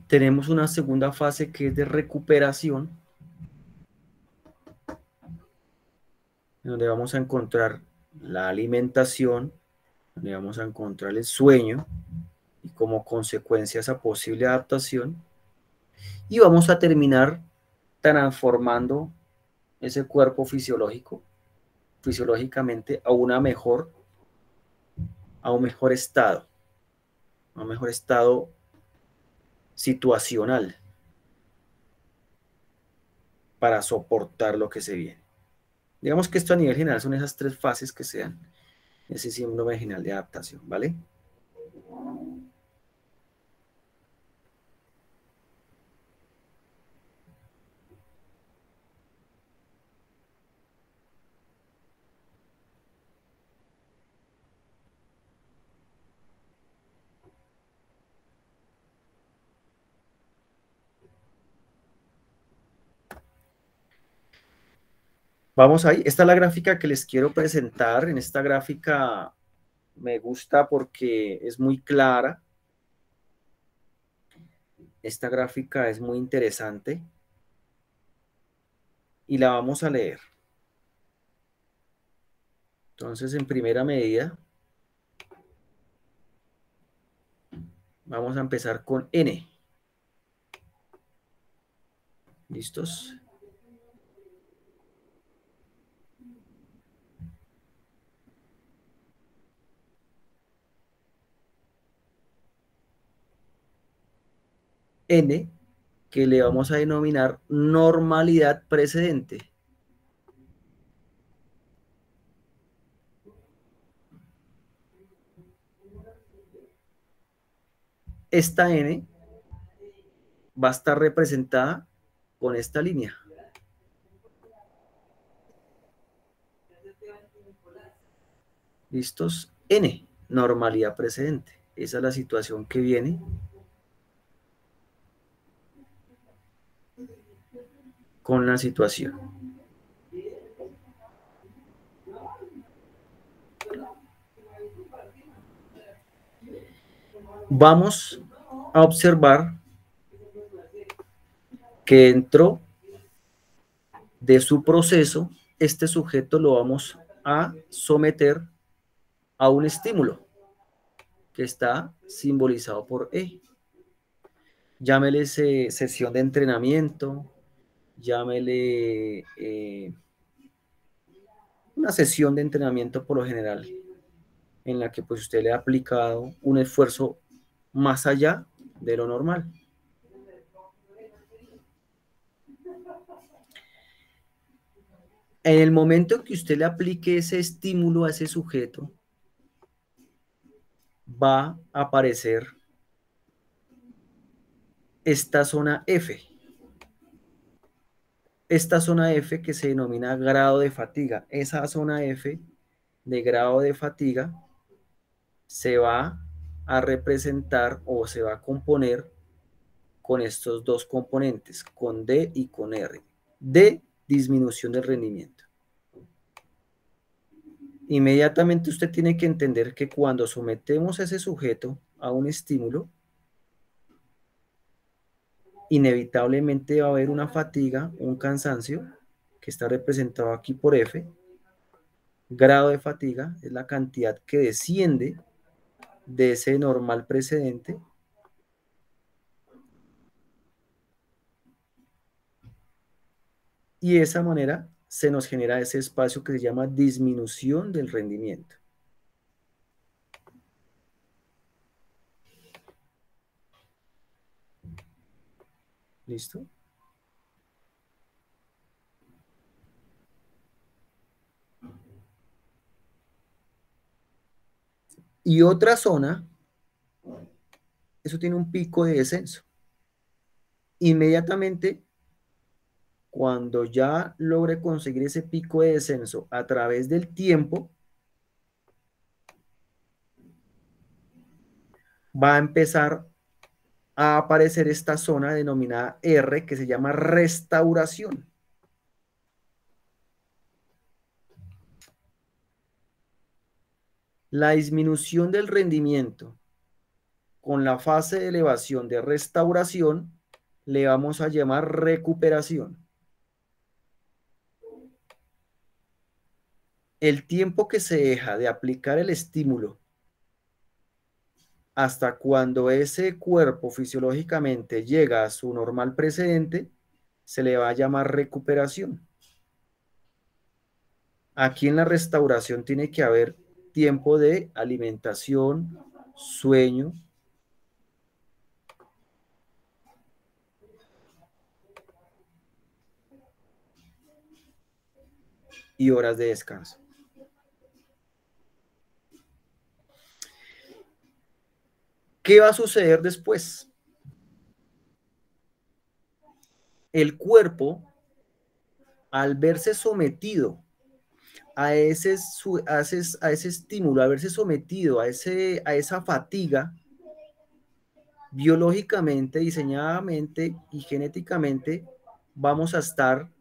Tenemos una segunda fase que es de recuperación, donde vamos a encontrar la alimentación, donde vamos a encontrar el sueño y como consecuencia esa posible adaptación. Y vamos a terminar transformando ese cuerpo fisiológicamente a un mejor estado, a un mejor estado situacional para soportar lo que se viene. Digamos que esto a nivel general son esas tres fases que se dan ese síndrome general de adaptación, ¿vale? Vamos ahí. Esta es la gráfica que les quiero presentar. En esta gráfica me gusta porque es muy clara. Esta gráfica es muy interesante y la vamos a leer. Entonces, en primera medida, vamos a empezar con N. ¿Listos? N, que le vamos a denominar normalidad precedente. Esta N va a estar representada con esta línea. ¿Listos? N. normalidad precedente. Esa es la situación que viene con la situación. Vamos a observar que dentro de su proceso, este sujeto lo vamos a someter a un estímulo que está simbolizado por E. Llámele sesión de entrenamiento, llámele una sesión de entrenamiento por lo general, en la que pues usted le ha aplicado un esfuerzo más allá de lo normal. En el momento en que usted le aplique ese estímulo a ese sujeto, va a aparecer esta zona F. Esta zona F que se denomina grado de fatiga. Esa zona F de grado de fatiga se va a representar o se va a componer con estos dos componentes, con D y con R. D, disminución del rendimiento. Inmediatamente usted tiene que entender que cuando sometemos a ese sujeto a un estímulo, inevitablemente va a haber una fatiga, un cansancio, que está representado aquí por F. Grado de fatiga es la cantidad que desciende de ese normal precedente. Y de esa manera se nos genera ese espacio que se llama disminución del rendimiento. ¿Listo? Y otra zona, eso tiene un pico de descenso. Inmediatamente, cuando ya logre conseguir ese pico de descenso a través del tiempo, va a empezar a aparecer esta zona denominada R, que se llama restauración. La disminución del rendimiento con la fase de elevación de restauración le vamos a llamar recuperación. El tiempo que se deja de aplicar el estímulo hasta cuando ese cuerpo fisiológicamente llega a su normal precedente se le va a llamar recuperación. Aquí en la restauración tiene que haber tiempo de alimentación, sueño, y horas de descanso. ¿Qué va a suceder después? El cuerpo, al verse sometido a ese estímulo, al verse sometido a esa fatiga, biológicamente, diseñadamente y genéticamente, vamos a estar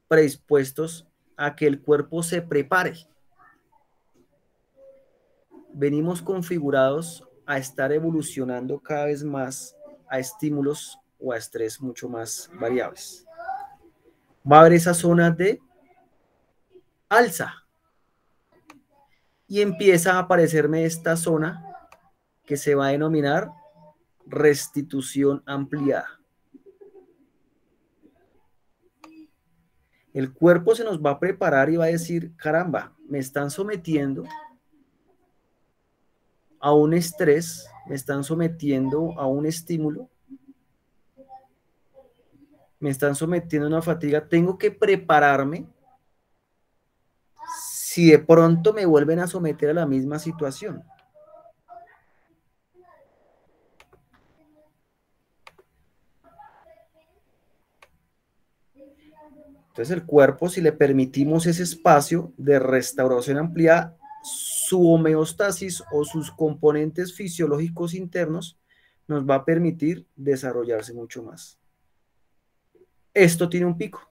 predispuestos a que el cuerpo se prepare. Venimos configurados a estar evolucionando cada vez más a estímulos o a estrés mucho más variables. Va a haber esa zona de alza y empieza a aparecerme esta zona que se va a denominar restitución ampliada. El cuerpo se nos va a preparar y va a decir, caramba, me están sometiendo a un estrés, me están sometiendo a un estímulo, me están sometiendo a una fatiga, tengo que prepararme si de pronto me vuelven a someter a la misma situación. Entonces el cuerpo, si le permitimos ese espacio de restauración ampliada, su homeostasis o sus componentes fisiológicos internos nos va a permitir desarrollarse mucho más. Esto tiene un pico.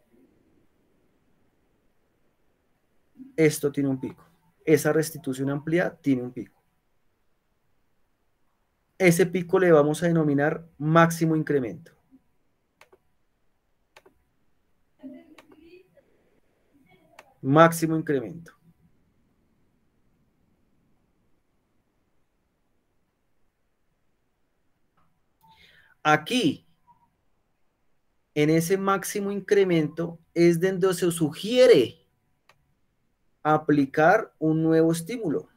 Esto tiene un pico. Esa restitución ampliada tiene un pico. Ese pico le vamos a denominar máximo incremento. Máximo incremento. Aquí, en ese máximo incremento, es donde se sugiere aplicar un nuevo estímulo.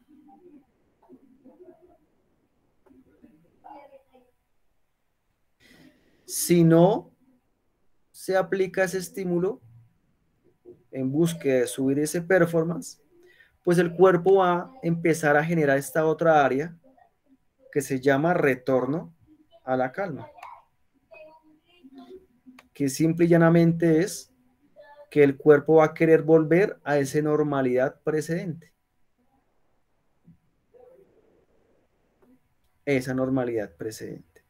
Si no se aplica ese estímulo en búsqueda de subir ese performance, pues el cuerpo va a empezar a generar esta otra área que se llama retorno a la calma, que simple y llanamente es que el cuerpo va a querer volver a esa normalidad precedente. Esa normalidad precedente.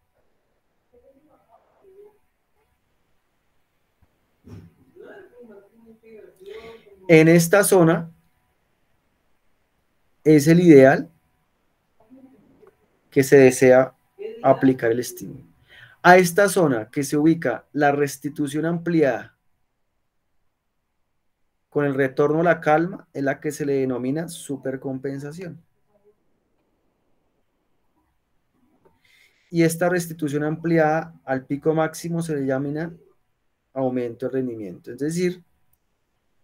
En esta zona es el ideal que se desea aplicar el estímulo. A esta zona que se ubica la restitución ampliada con el retorno a la calma es la que se le denomina supercompensación. Y esta restitución ampliada al pico máximo se le llama aumento de rendimiento. Es decir,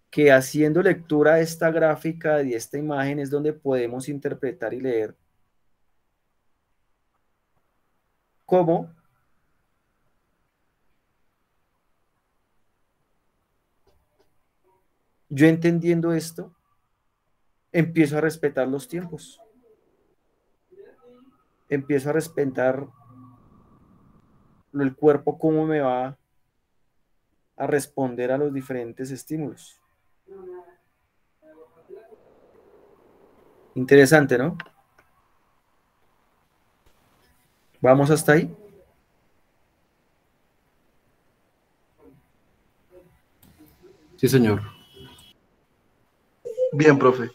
que haciendo lectura de esta gráfica y de esta imagen es donde podemos interpretar y leer cómo yo, entendiendo esto, empiezo a respetar los tiempos. Empiezo a respetar el cuerpo, cómo me va a responder a los diferentes estímulos. Interesante, ¿no? ¿Vamos hasta ahí? Sí, señor. Bien, profe.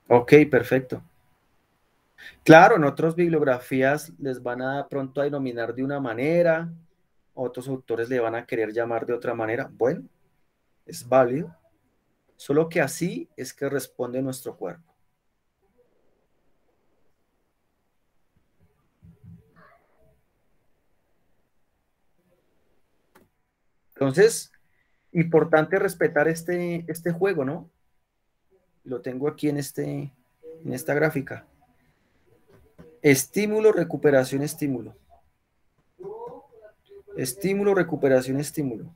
Ok, perfecto. Claro, en otras bibliografías les van a pronto a denominar de una manera, otros autores le van a querer llamar de otra manera. Bueno, es válido, solo que así es que responde nuestro cuerpo. Entonces, importante respetar este juego, ¿no? Lo tengo aquí en esta gráfica. Estímulo, recuperación, estímulo. Estímulo, recuperación, estímulo.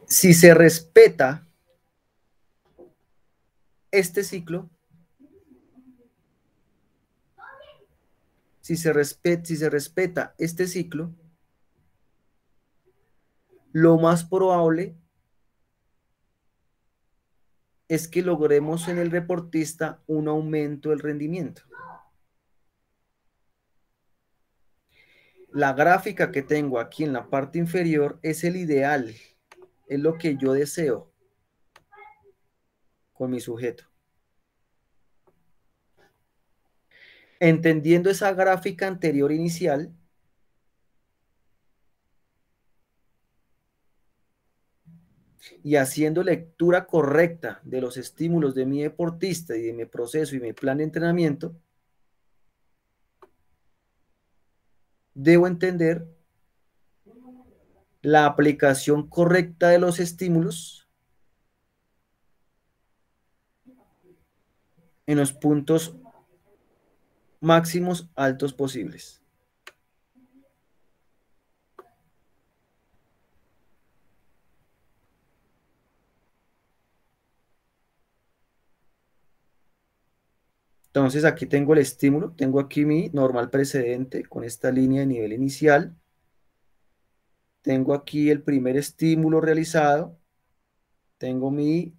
Si se respeta este ciclo, si se respeta este ciclo, lo más probable es que logremos en el deportista un aumento del rendimiento. La gráfica que tengo aquí en la parte inferior es el ideal, es lo que yo deseo con mi sujeto. Entendiendo esa gráfica anterior inicial, y haciendo lectura correcta de los estímulos de mi deportista y de mi proceso y mi plan de entrenamiento, debo entender la aplicación correcta de los estímulos en los puntos máximos altos posibles. Entonces aquí tengo el estímulo, tengo aquí mi normal precedente con esta línea de nivel inicial. Tengo aquí el primer estímulo realizado. Tengo mi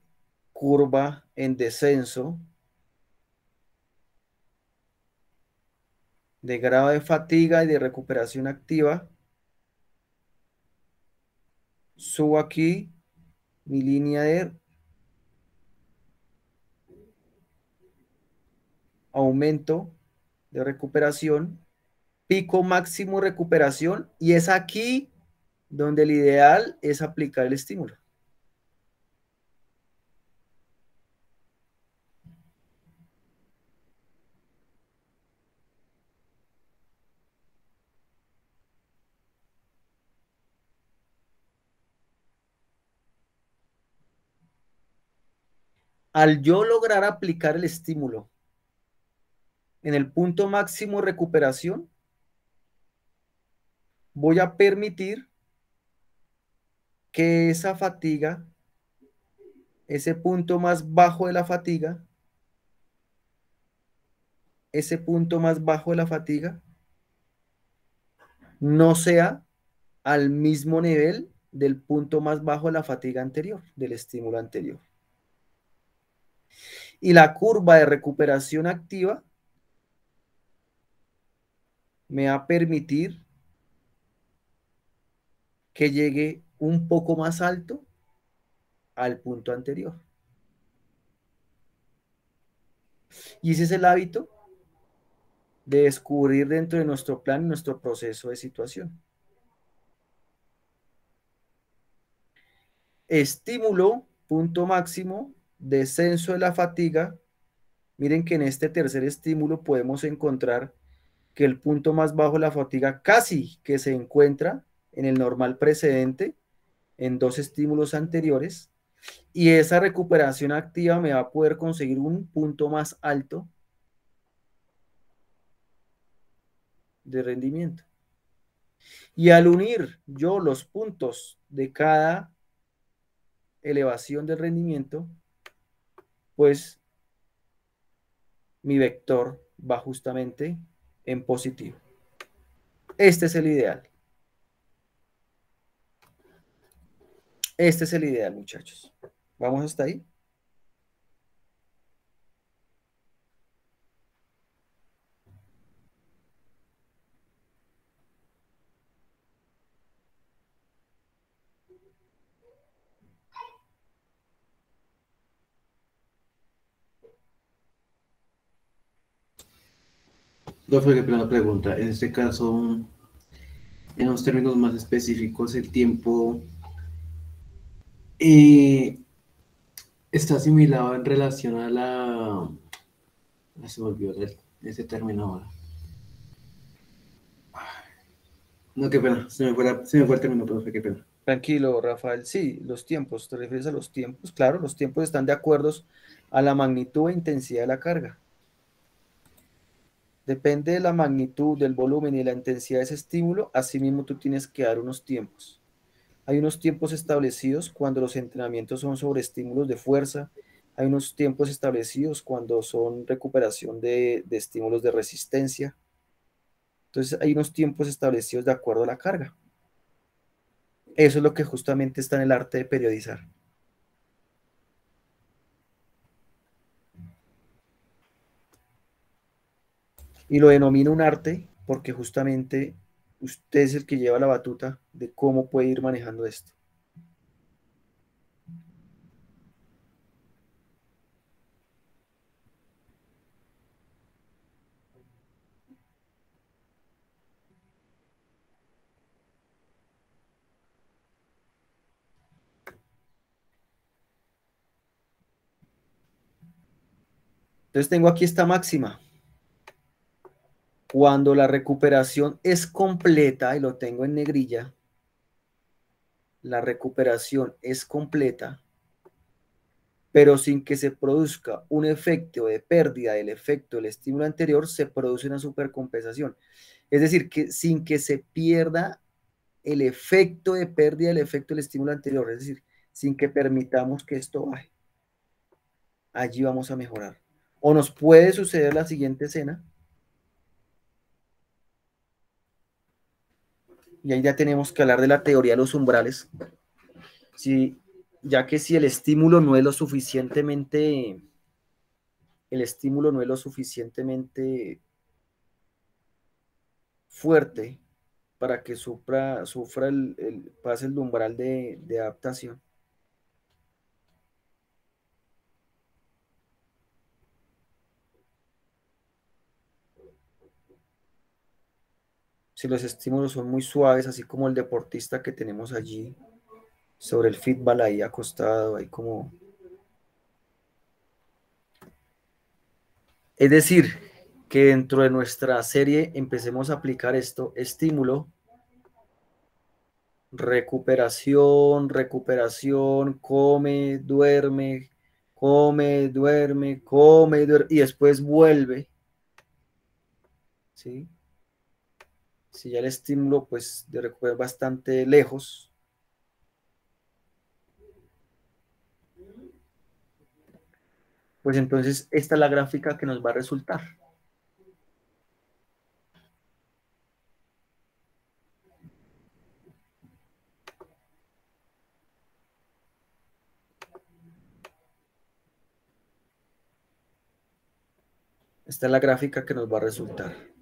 curva en descenso de grado de fatiga y de recuperación activa. Subo aquí mi línea de aumento de recuperación, pico máximo recuperación, y es aquí donde el ideal es aplicar el estímulo. Al yo lograr aplicar el estímulo en el punto máximo de recuperación, voy a permitir que esa fatiga, ese punto más bajo de la fatiga, no sea al mismo nivel del punto más bajo de la fatiga anterior, del estímulo anterior. Y la curva de recuperación activa me va a permitir que llegue un poco más alto al punto anterior. Y ese es el hábito de descubrir dentro de nuestro plan, nuestro proceso de situación. Estímulo, punto máximo, descenso de la fatiga. Miren que en este tercer estímulo podemos encontrar que el punto más bajo de la fatiga casi que se encuentra en el normal precedente en dos estímulos anteriores, y esa recuperación activa me va a poder conseguir un punto más alto de rendimiento. Y al unir yo los puntos de cada elevación del rendimiento, pues mi vector va justamente en positivo. Este es el ideal. Este es el ideal, muchachos. ¿Vamos hasta ahí? Profe, qué plena pregunta. En este caso, en los términos más específicos, el tiempo eh, está asimilado en relación a la... Se me olvidó ese término ahora. No, qué pena. Se me fue el término, profe, qué pena. Tranquilo, Rafael. Sí, los tiempos. ¿Te refieres a los tiempos? Claro, los tiempos están de acuerdo a la magnitud e intensidad de la carga. Depende de la magnitud, del volumen y de la intensidad de ese estímulo, asimismo tú tienes que dar unos tiempos. Hay unos tiempos establecidos cuando los entrenamientos son sobre estímulos de fuerza, hay unos tiempos establecidos cuando son recuperación de estímulos de resistencia. Entonces hay unos tiempos establecidos de acuerdo a la carga. Eso es lo que justamente está en el arte de periodizar. Y lo denomino un arte porque justamente usted es el que lleva la batuta de cómo puede ir manejando esto. Entonces tengo aquí esta máxima. Cuando la recuperación es completa, y lo tengo en negrilla, la recuperación es completa, pero sin que se produzca un efecto de pérdida del efecto del estímulo anterior, se produce una supercompensación. Es decir, que sin que se pierda el efecto de pérdida del efecto del estímulo anterior, es decir, sin que permitamos que esto baje, allí vamos a mejorar. O nos puede suceder la siguiente escena, y ahí ya tenemos que hablar de la teoría de los umbrales, ya que si el estímulo no es lo suficientemente, fuerte para que pase el umbral de adaptación. Si los estímulos son muy suaves, así como el deportista que tenemos allí sobre el fitball ahí acostado, ahí como... Es decir, que dentro de nuestra serie empecemos a aplicar esto: estímulo, recuperación, come, duerme, come, duerme, come, duerme, y después vuelve, ¿sí? Si ya el estímulo, pues, de recuperación bastante lejos, pues entonces esta es la gráfica que nos va a resultar. Esta es la gráfica que nos va a resultar.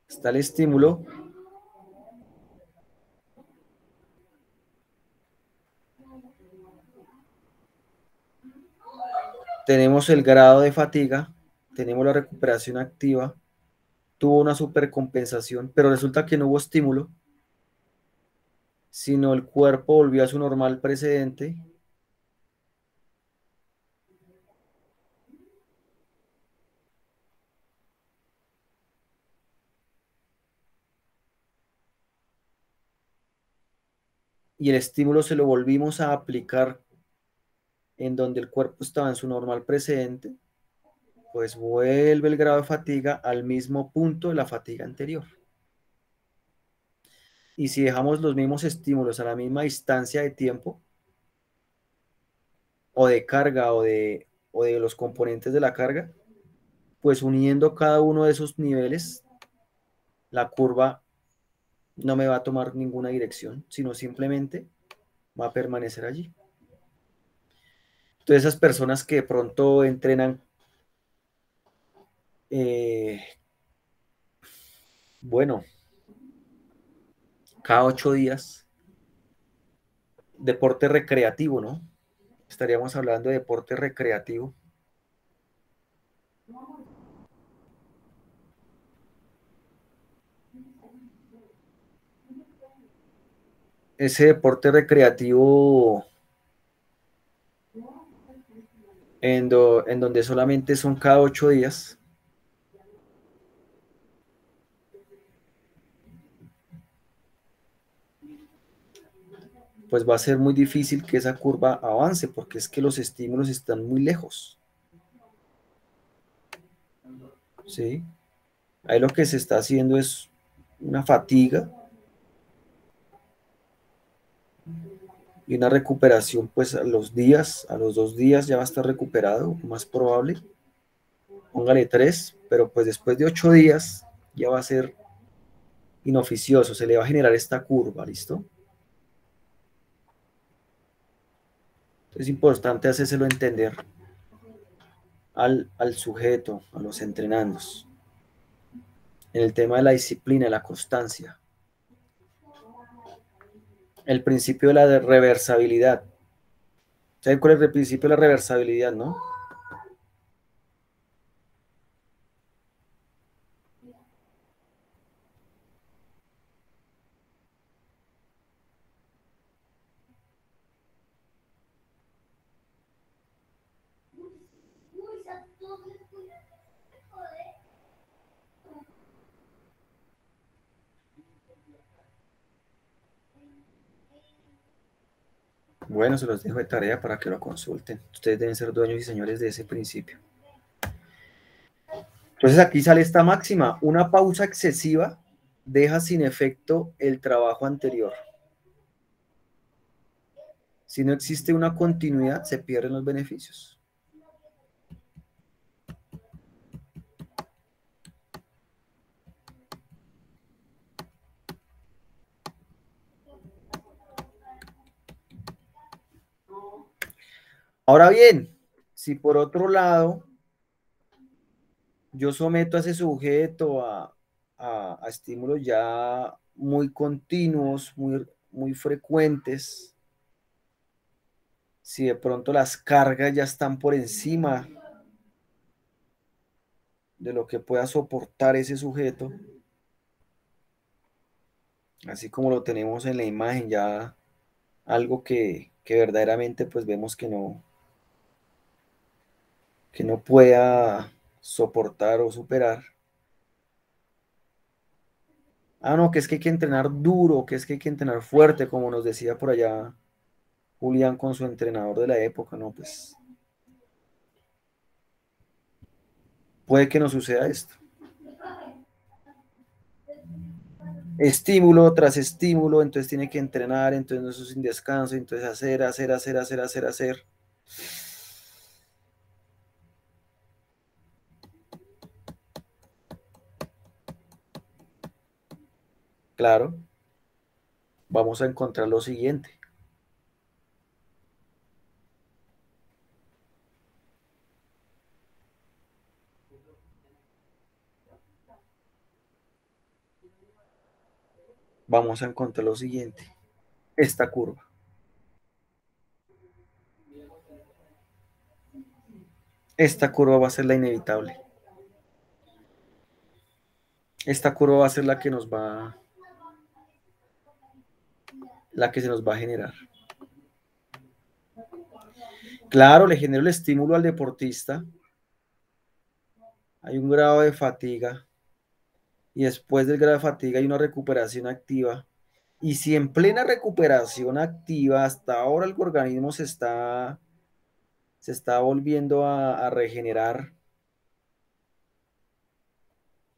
Está el estímulo. Tenemos el grado de fatiga, tenemos la recuperación activa, tuvo una supercompensación, pero resulta que no hubo estímulo, sino el cuerpo volvió a su normal precedente. Y el estímulo se lo volvimos a aplicar en donde el cuerpo estaba en su normal precedente, pues vuelve el grado de fatiga al mismo punto de la fatiga anterior. Y si dejamos los mismos estímulos a la misma distancia de tiempo, o de carga, o de los componentes de la carga, pues uniendo cada uno de esos niveles, la curva no me va a tomar ninguna dirección, sino simplemente va a permanecer allí. Entonces, esas personas que de pronto entrenan, bueno, cada 8 días, deporte recreativo, ¿no? Estaríamos hablando de deporte recreativo. Ese deporte recreativo en donde solamente son cada 8 días, pues va a ser muy difícil que esa curva avance, porque es que los estímulos están muy lejos. ¿Sí? Ahí lo que se está haciendo es una fatiga y una recuperación, pues a los 2 días ya va a estar recuperado, más probable. Póngale 3, pero pues después de 8 días ya va a ser inoficioso, se le va a generar esta curva, ¿listo? Es importante hacérselo entender al sujeto, a los entrenandos, en el tema de la disciplina, la constancia, el principio de la reversibilidad. ¿Saben cuál es el principio de la reversibilidad, no? Bueno, se los dejo de tarea para que lo consulten. Ustedes deben ser dueños y señores de ese principio. Entonces aquí sale esta máxima. Una pausa excesiva deja sin efecto el trabajo anterior. Si no existe una continuidad, se pierden los beneficios. Ahora bien, si por otro lado yo someto a ese sujeto a estímulos ya muy continuos, muy frecuentes, si de pronto las cargas ya están por encima de lo que pueda soportar ese sujeto, así como lo tenemos en la imagen, ya algo que verdaderamente pues vemos que no pueda soportar o superar. Ah, no, que es que hay que entrenar duro, que es que hay que entrenar fuerte, como nos decía por allá Julián con su entrenador de la época, ¿no? Pues puede que nos suceda esto. Estímulo tras estímulo, entonces tiene que entrenar, entonces no es sin descanso, entonces hacer. Claro, vamos a encontrar lo siguiente. Vamos a encontrar lo siguiente. Esta curva. Esta curva va a ser la inevitable. Esta curva va a ser la que se nos va a generar. Claro, le genero el estímulo al deportista. Hay un grado de fatiga. Y después del grado de fatiga hay una recuperación activa. Y si en plena recuperación activa, hasta ahora el organismo se está volviendo a regenerar,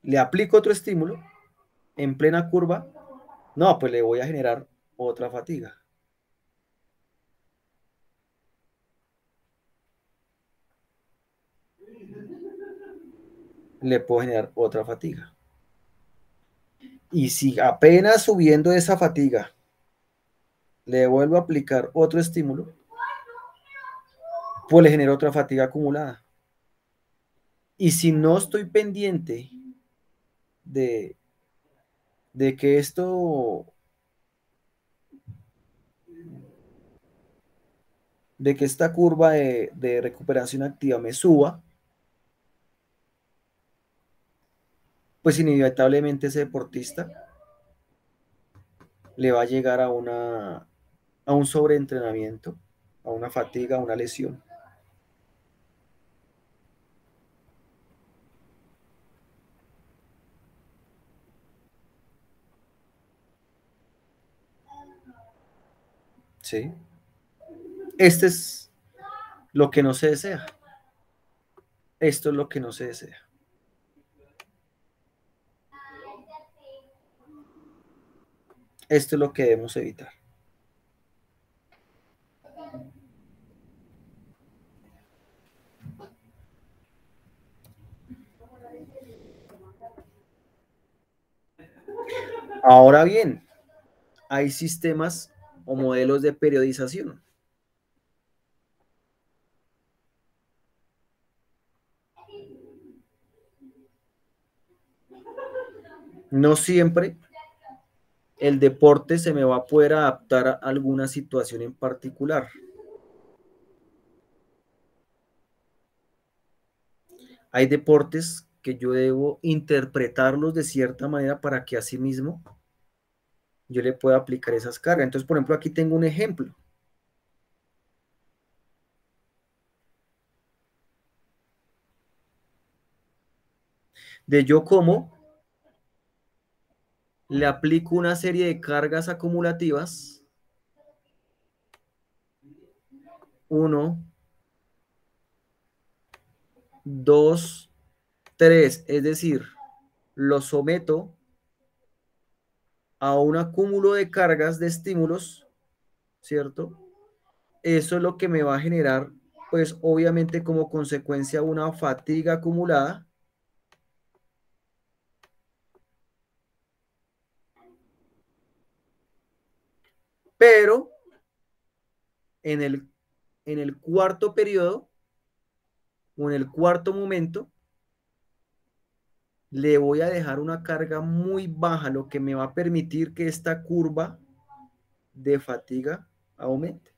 le aplico otro estímulo en plena curva, no, pues le voy a generar otra fatiga. Le puedo generar otra fatiga. Y si apenas subiendo esa fatiga le vuelvo a aplicar otro estímulo, pues le genero otra fatiga acumulada. Y si no estoy pendiente de que esta curva de recuperación activa me suba, pues inevitablemente ese deportista le va a llegar a un sobreentrenamiento, a una fatiga, a una lesión. ¿Sí? Este es lo que no se desea. Esto es lo que no se desea. Esto es lo que debemos evitar. Ahora bien, hay sistemas o modelos de periodización. No siempre el deporte se me va a poder adaptar a alguna situación en particular. Hay deportes que yo debo interpretarlos de cierta manera para que así mismo yo le pueda aplicar esas cargas. Entonces, por ejemplo, aquí tengo un ejemplo. De yo cómo le aplico una serie de cargas acumulativas 1, 2, 3, es decir, lo someto a un acúmulo de cargas de estímulos, ¿cierto? Eso es lo que me va a generar, pues obviamente como consecuencia una fatiga acumulada, pero en el cuarto periodo o en el cuarto momento le voy a dejar una carga muy baja, lo que me va a permitir que esta curva de fatiga aumente.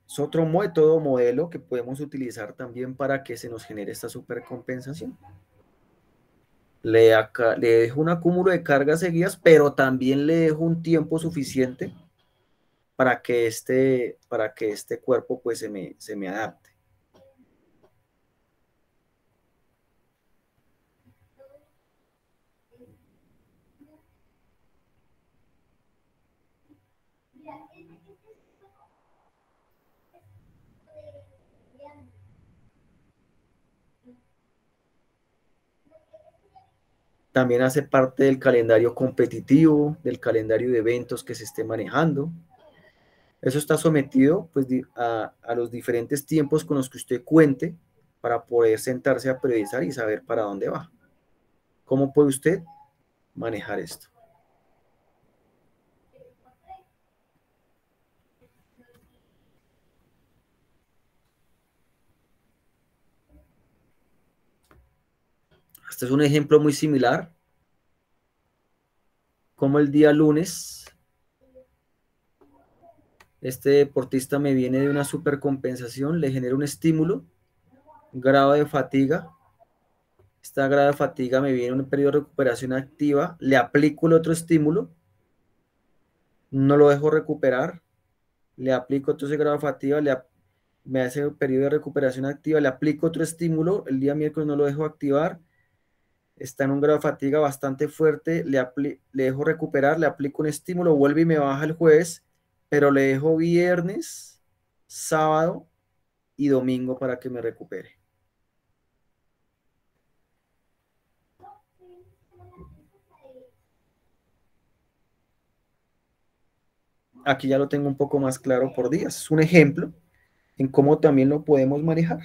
Es otro método, modelo que podemos utilizar también para que se nos genere esta supercompensación. Le dejo un acúmulo de cargas seguidas, pero también le dejo un tiempo suficiente para que este cuerpo pues se me adapte. También hace parte del calendario competitivo, del calendario de eventos que se esté manejando. Eso está sometido pues, a los diferentes tiempos con los que usted cuente para poder sentarse a priorizar y saber para dónde va. ¿Cómo puede usted manejar esto? Este es un ejemplo muy similar. Como el día lunes, este deportista me viene de una supercompensación, le genera un estímulo, grado de fatiga. Esta grado de fatiga me viene un periodo de recuperación activa, le aplico el otro estímulo, no lo dejo recuperar, le aplico otro grado de fatiga, me hace un periodo de recuperación activa, le aplico otro estímulo, el día miércoles no lo dejo activar, está en un grado de fatiga bastante fuerte, le dejo recuperar, le aplico un estímulo, vuelve y me baja el jueves, pero le dejo viernes, sábado y domingo para que me recupere. Aquí ya lo tengo un poco más claro por días. Es un ejemplo en cómo también lo podemos manejar.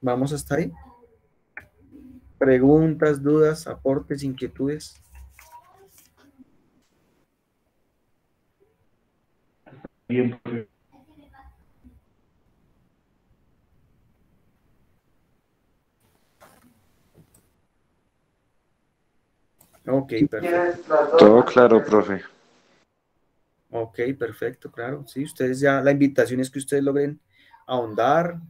Vamos hasta ahí. Preguntas, dudas, aportes, inquietudes. Bien, profe. Ok, perfecto. Todo claro, profe. Ok, perfecto, claro. Sí, ustedes ya, la invitación es que ustedes logren ahondar,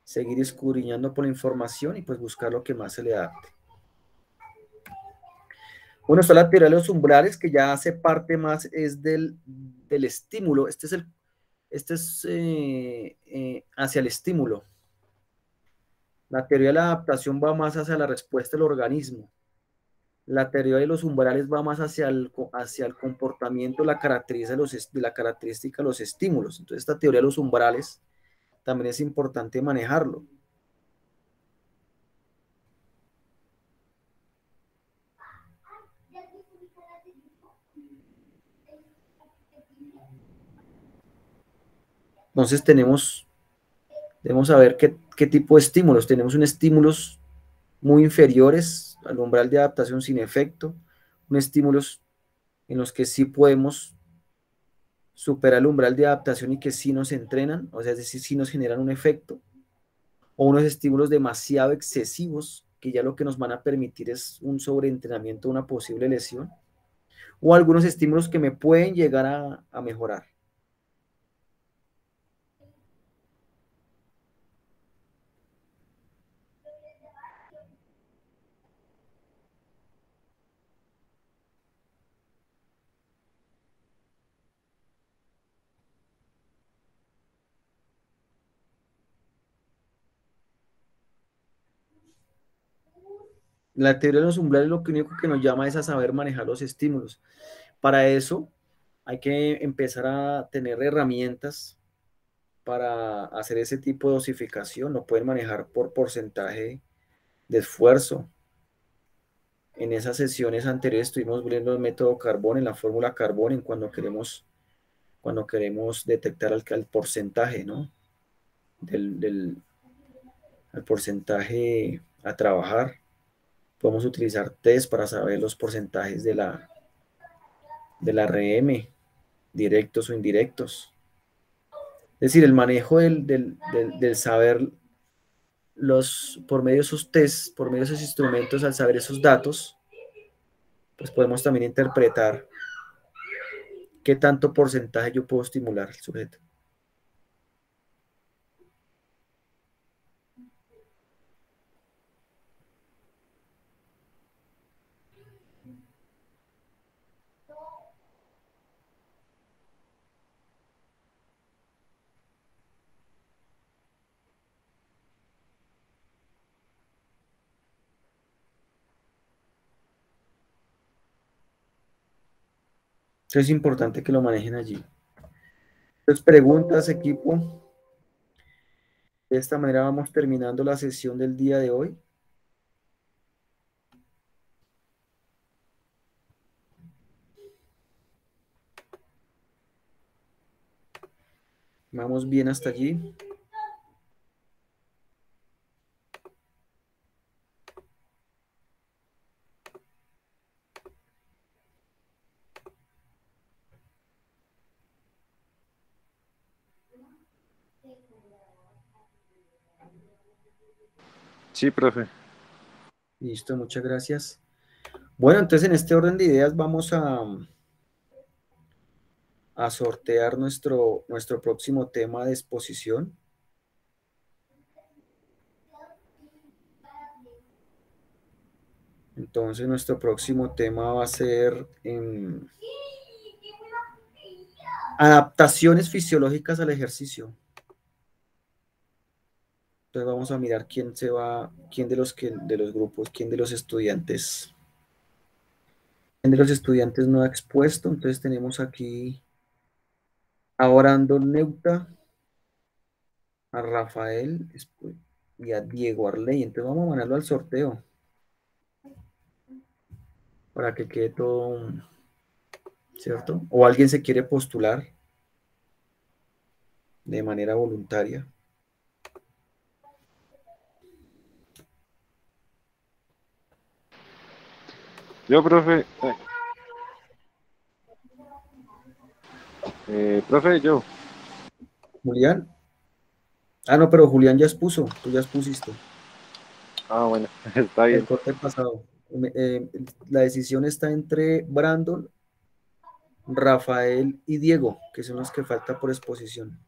seguir escudriñando por la información y pues buscar lo que más se le adapte. Bueno, está la teoría de los umbrales, que ya hace parte más es del estímulo. Este es hacia el estímulo. La teoría de la adaptación va más hacia la respuesta del organismo. La teoría de los umbrales va más hacia el comportamiento, la característica de los estímulos. Entonces, esta teoría de los umbrales también es importante manejarlo. Entonces, debemos saber qué tipo de estímulos. Tenemos un estímulos muy inferiores al umbral de adaptación sin efecto, unos estímulos en los que sí podemos superar el umbral de adaptación y que sí nos entrenan, o sea, es decir, sí nos generan un efecto. o unos estímulos demasiado excesivos que ya lo que nos van a permitir es un sobreentrenamiento, una posible lesión, o algunos estímulos que me pueden llegar a mejorar. La teoría de los umbrales lo único que nos llama es a saber manejar los estímulos. Para eso hay que empezar a tener herramientas para hacer ese tipo de dosificación. Lo pueden manejar por porcentaje de esfuerzo. En esas sesiones anteriores estuvimos viendo el método Carbón, en la fórmula Carbón, en cuando queremos detectar el porcentaje, ¿no? El porcentaje a trabajar. Podemos utilizar test para saber los porcentajes de la RM, directos o indirectos. Es decir, el manejo del saber por medio de esos tests, por medio de esos instrumentos, al saber esos datos, pues podemos también interpretar qué tanto porcentaje yo puedo estimular al sujeto. Entonces es importante que lo manejen allí. Entonces, preguntas, equipo. De esta manera vamos terminando la sesión del día de hoy. Vamos bien hasta allí. Sí, profe. Listo, muchas gracias. Bueno, entonces en este orden de ideas vamos a sortear nuestro próximo tema de exposición. Entonces nuestro próximo tema va a ser adaptaciones fisiológicas al ejercicio. Entonces vamos a mirar quién de los grupos, quién de los estudiantes no ha expuesto. Entonces tenemos aquí a Brandon Neuta, a Rafael y a Diego Arley. Entonces vamos a mandarlo al sorteo para que quede todo, ¿cierto? O alguien se quiere postular de manera voluntaria. Yo, profe. Profe, yo. Julián. Ah, no, pero Julián ya expuso, tú ya expusiste. Ah, bueno, está bien. El corte pasado. La decisión está entre Brandon, Rafael y Diego, que son los que falta por exposición.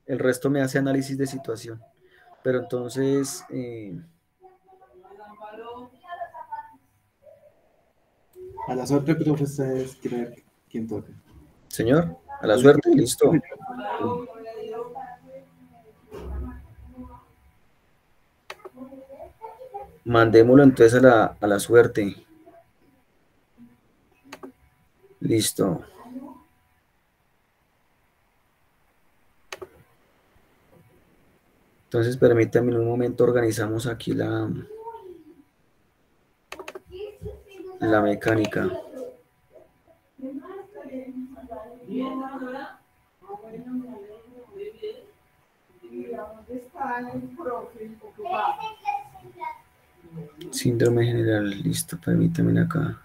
El resto me hace análisis de situación. Pero entonces, A la suerte, profe, ustedes quieren ver quién toca. señor, a la suerte, listo. Mandémoslo entonces a la suerte. Listo. Entonces, permítame un momento, organizamos aquí la mecánica. Síndrome general, listo, permítame acá.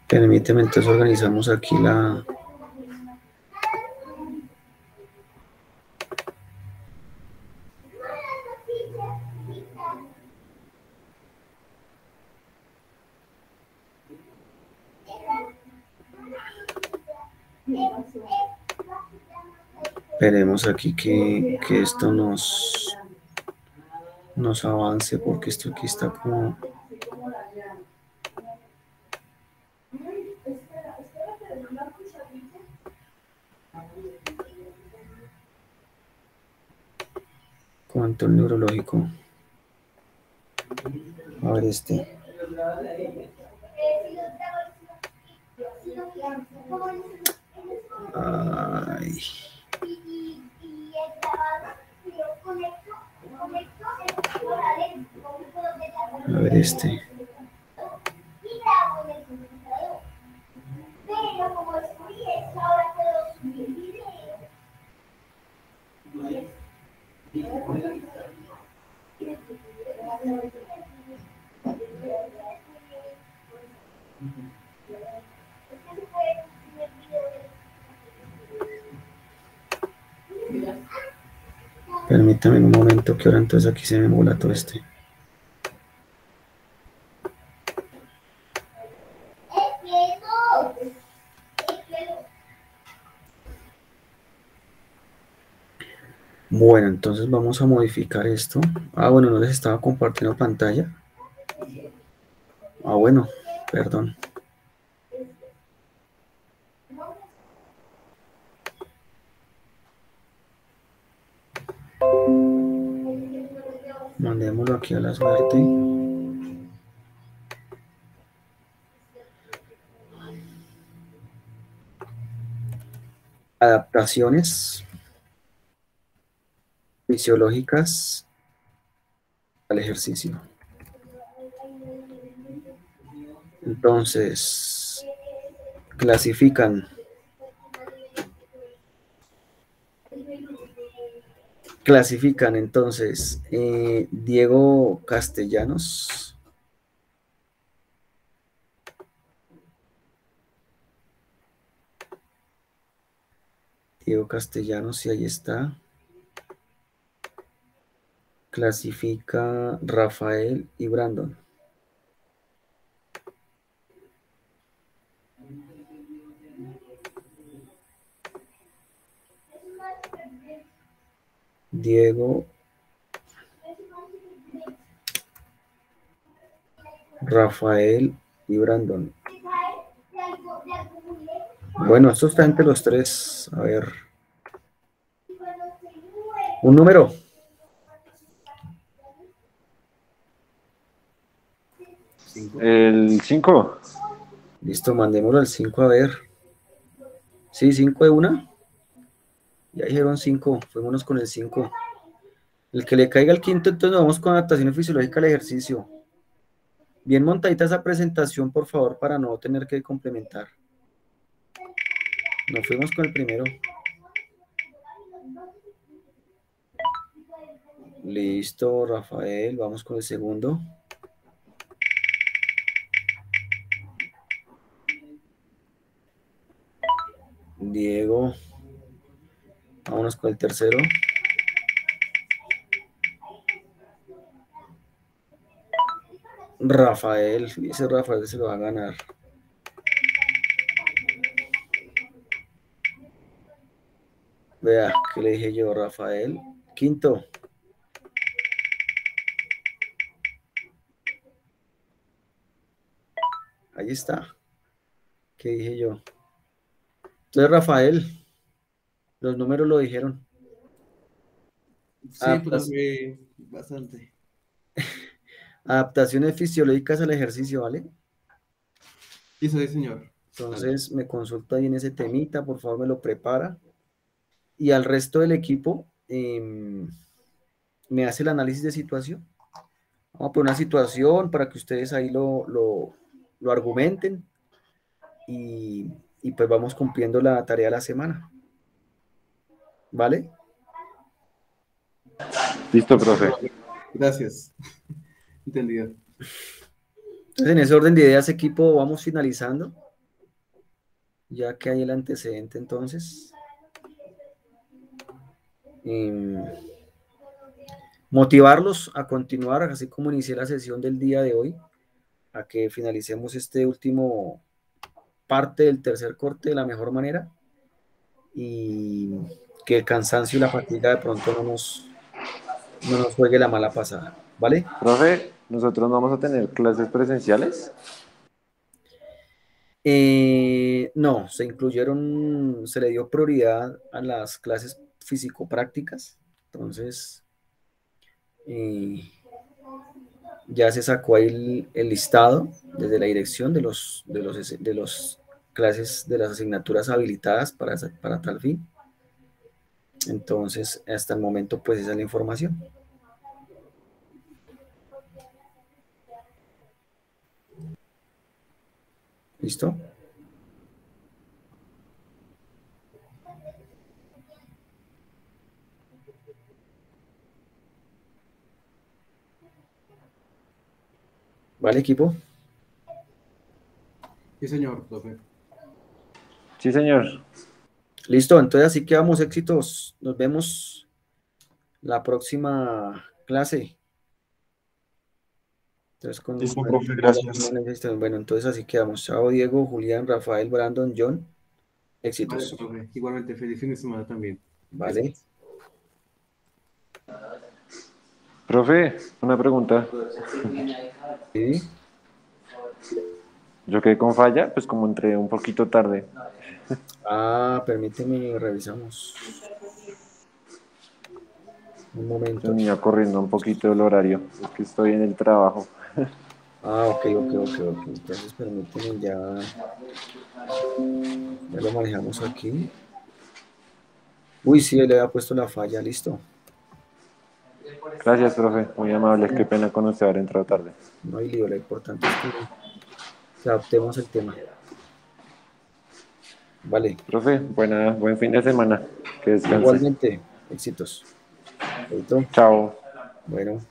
Permíteme, entonces organizamos aquí la... Esperemos aquí que esto nos avance, porque esto aquí está como... Control neurológico. A ver este. Ay. A ver este. Permítame un momento, que ahora entonces aquí se me embola todo este. Bueno, entonces vamos a modificar esto. Ah, bueno, no les estaba compartiendo pantalla. Ah, bueno, perdón. Mandémoslo aquí a la suerte. Adaptaciones fisiológicas al ejercicio. Entonces, clasifican entonces Diego Castellanos, y ahí está. Clasifica Rafael y Brandon. Diego, Rafael y Brandon. Bueno, esto está entre los tres. A ver. Un número. El 5. Listo, mandémoslo al 5 a ver. Sí, 5 de una. Ya dijeron 5. Fuémonos con el 5. El que le caiga el quinto, entonces nos vamos con adaptación fisiológica al ejercicio. Bien montadita esa presentación, por favor, para no tener que complementar. Nos fuimos con el primero. Listo, Rafael. Vamos con el segundo. Diego. Vámonos con el tercero. Rafael. Ese Rafael se lo va a ganar. Vea, ¿qué le dije yo, Rafael? Quinto. Ahí está. ¿Qué dije yo? Entonces, Rafael, los números lo dijeron. Sí, profe, bastante. Adaptaciones fisiológicas al ejercicio, ¿vale? Sí, señor. Entonces, me consulta ahí en ese temita, por favor, me lo prepara. Y al resto del equipo, me hace el análisis de situación. Vamos a poner una situación para que ustedes ahí lo argumenten y pues vamos cumpliendo la tarea de la semana. ¿vale? Listo, profe. Gracias. Entendido. Entonces, en ese orden de ideas, equipo, vamos finalizando, ya que hay el antecedente entonces. Motivarlos a continuar, así como inicié la sesión del día de hoy, a que finalicemos este último parte del tercer corte de la mejor manera y que el cansancio y la fatiga de pronto no nos juegue la mala pasada, ¿vale? Profe, ¿nosotros no vamos a tener clases presenciales? No, se le dio prioridad a las clases físico-prácticas, entonces ya se sacó ahí el listado desde la dirección de los clases, de las asignaturas habilitadas para tal fin. Entonces, hasta el momento, pues esa es la información. ¿Listo? ¿Vale, equipo? Sí, señor, profe. Sí, señor. Listo, entonces así quedamos, éxitos. Nos vemos la próxima clase. Entonces, Listo, profe, gracias. bueno, entonces así quedamos. Chao, Diego, Julián, Rafael, Brandon, John. Vale, Éxitos. profe. Igualmente, feliz fin de semana también. Vale. Profe, una pregunta. Sí. Yo quedé con falla, pues como entré un poquito tarde. Permíteme, revisamos. Un momento. Venía corriendo un poquito el horario, es que estoy en el trabajo. Ok. Entonces permíteme, ya lo manejamos aquí. Uy, sí, le había puesto la falla, listo. Gracias, profe, muy amable, qué pena con usted haber entrado tarde. No hay lío, lo importante es que adaptemos el tema. Vale. Profe, buen fin de semana, que descanse. Igualmente, éxitos. ¿Listo? Chao. Bueno.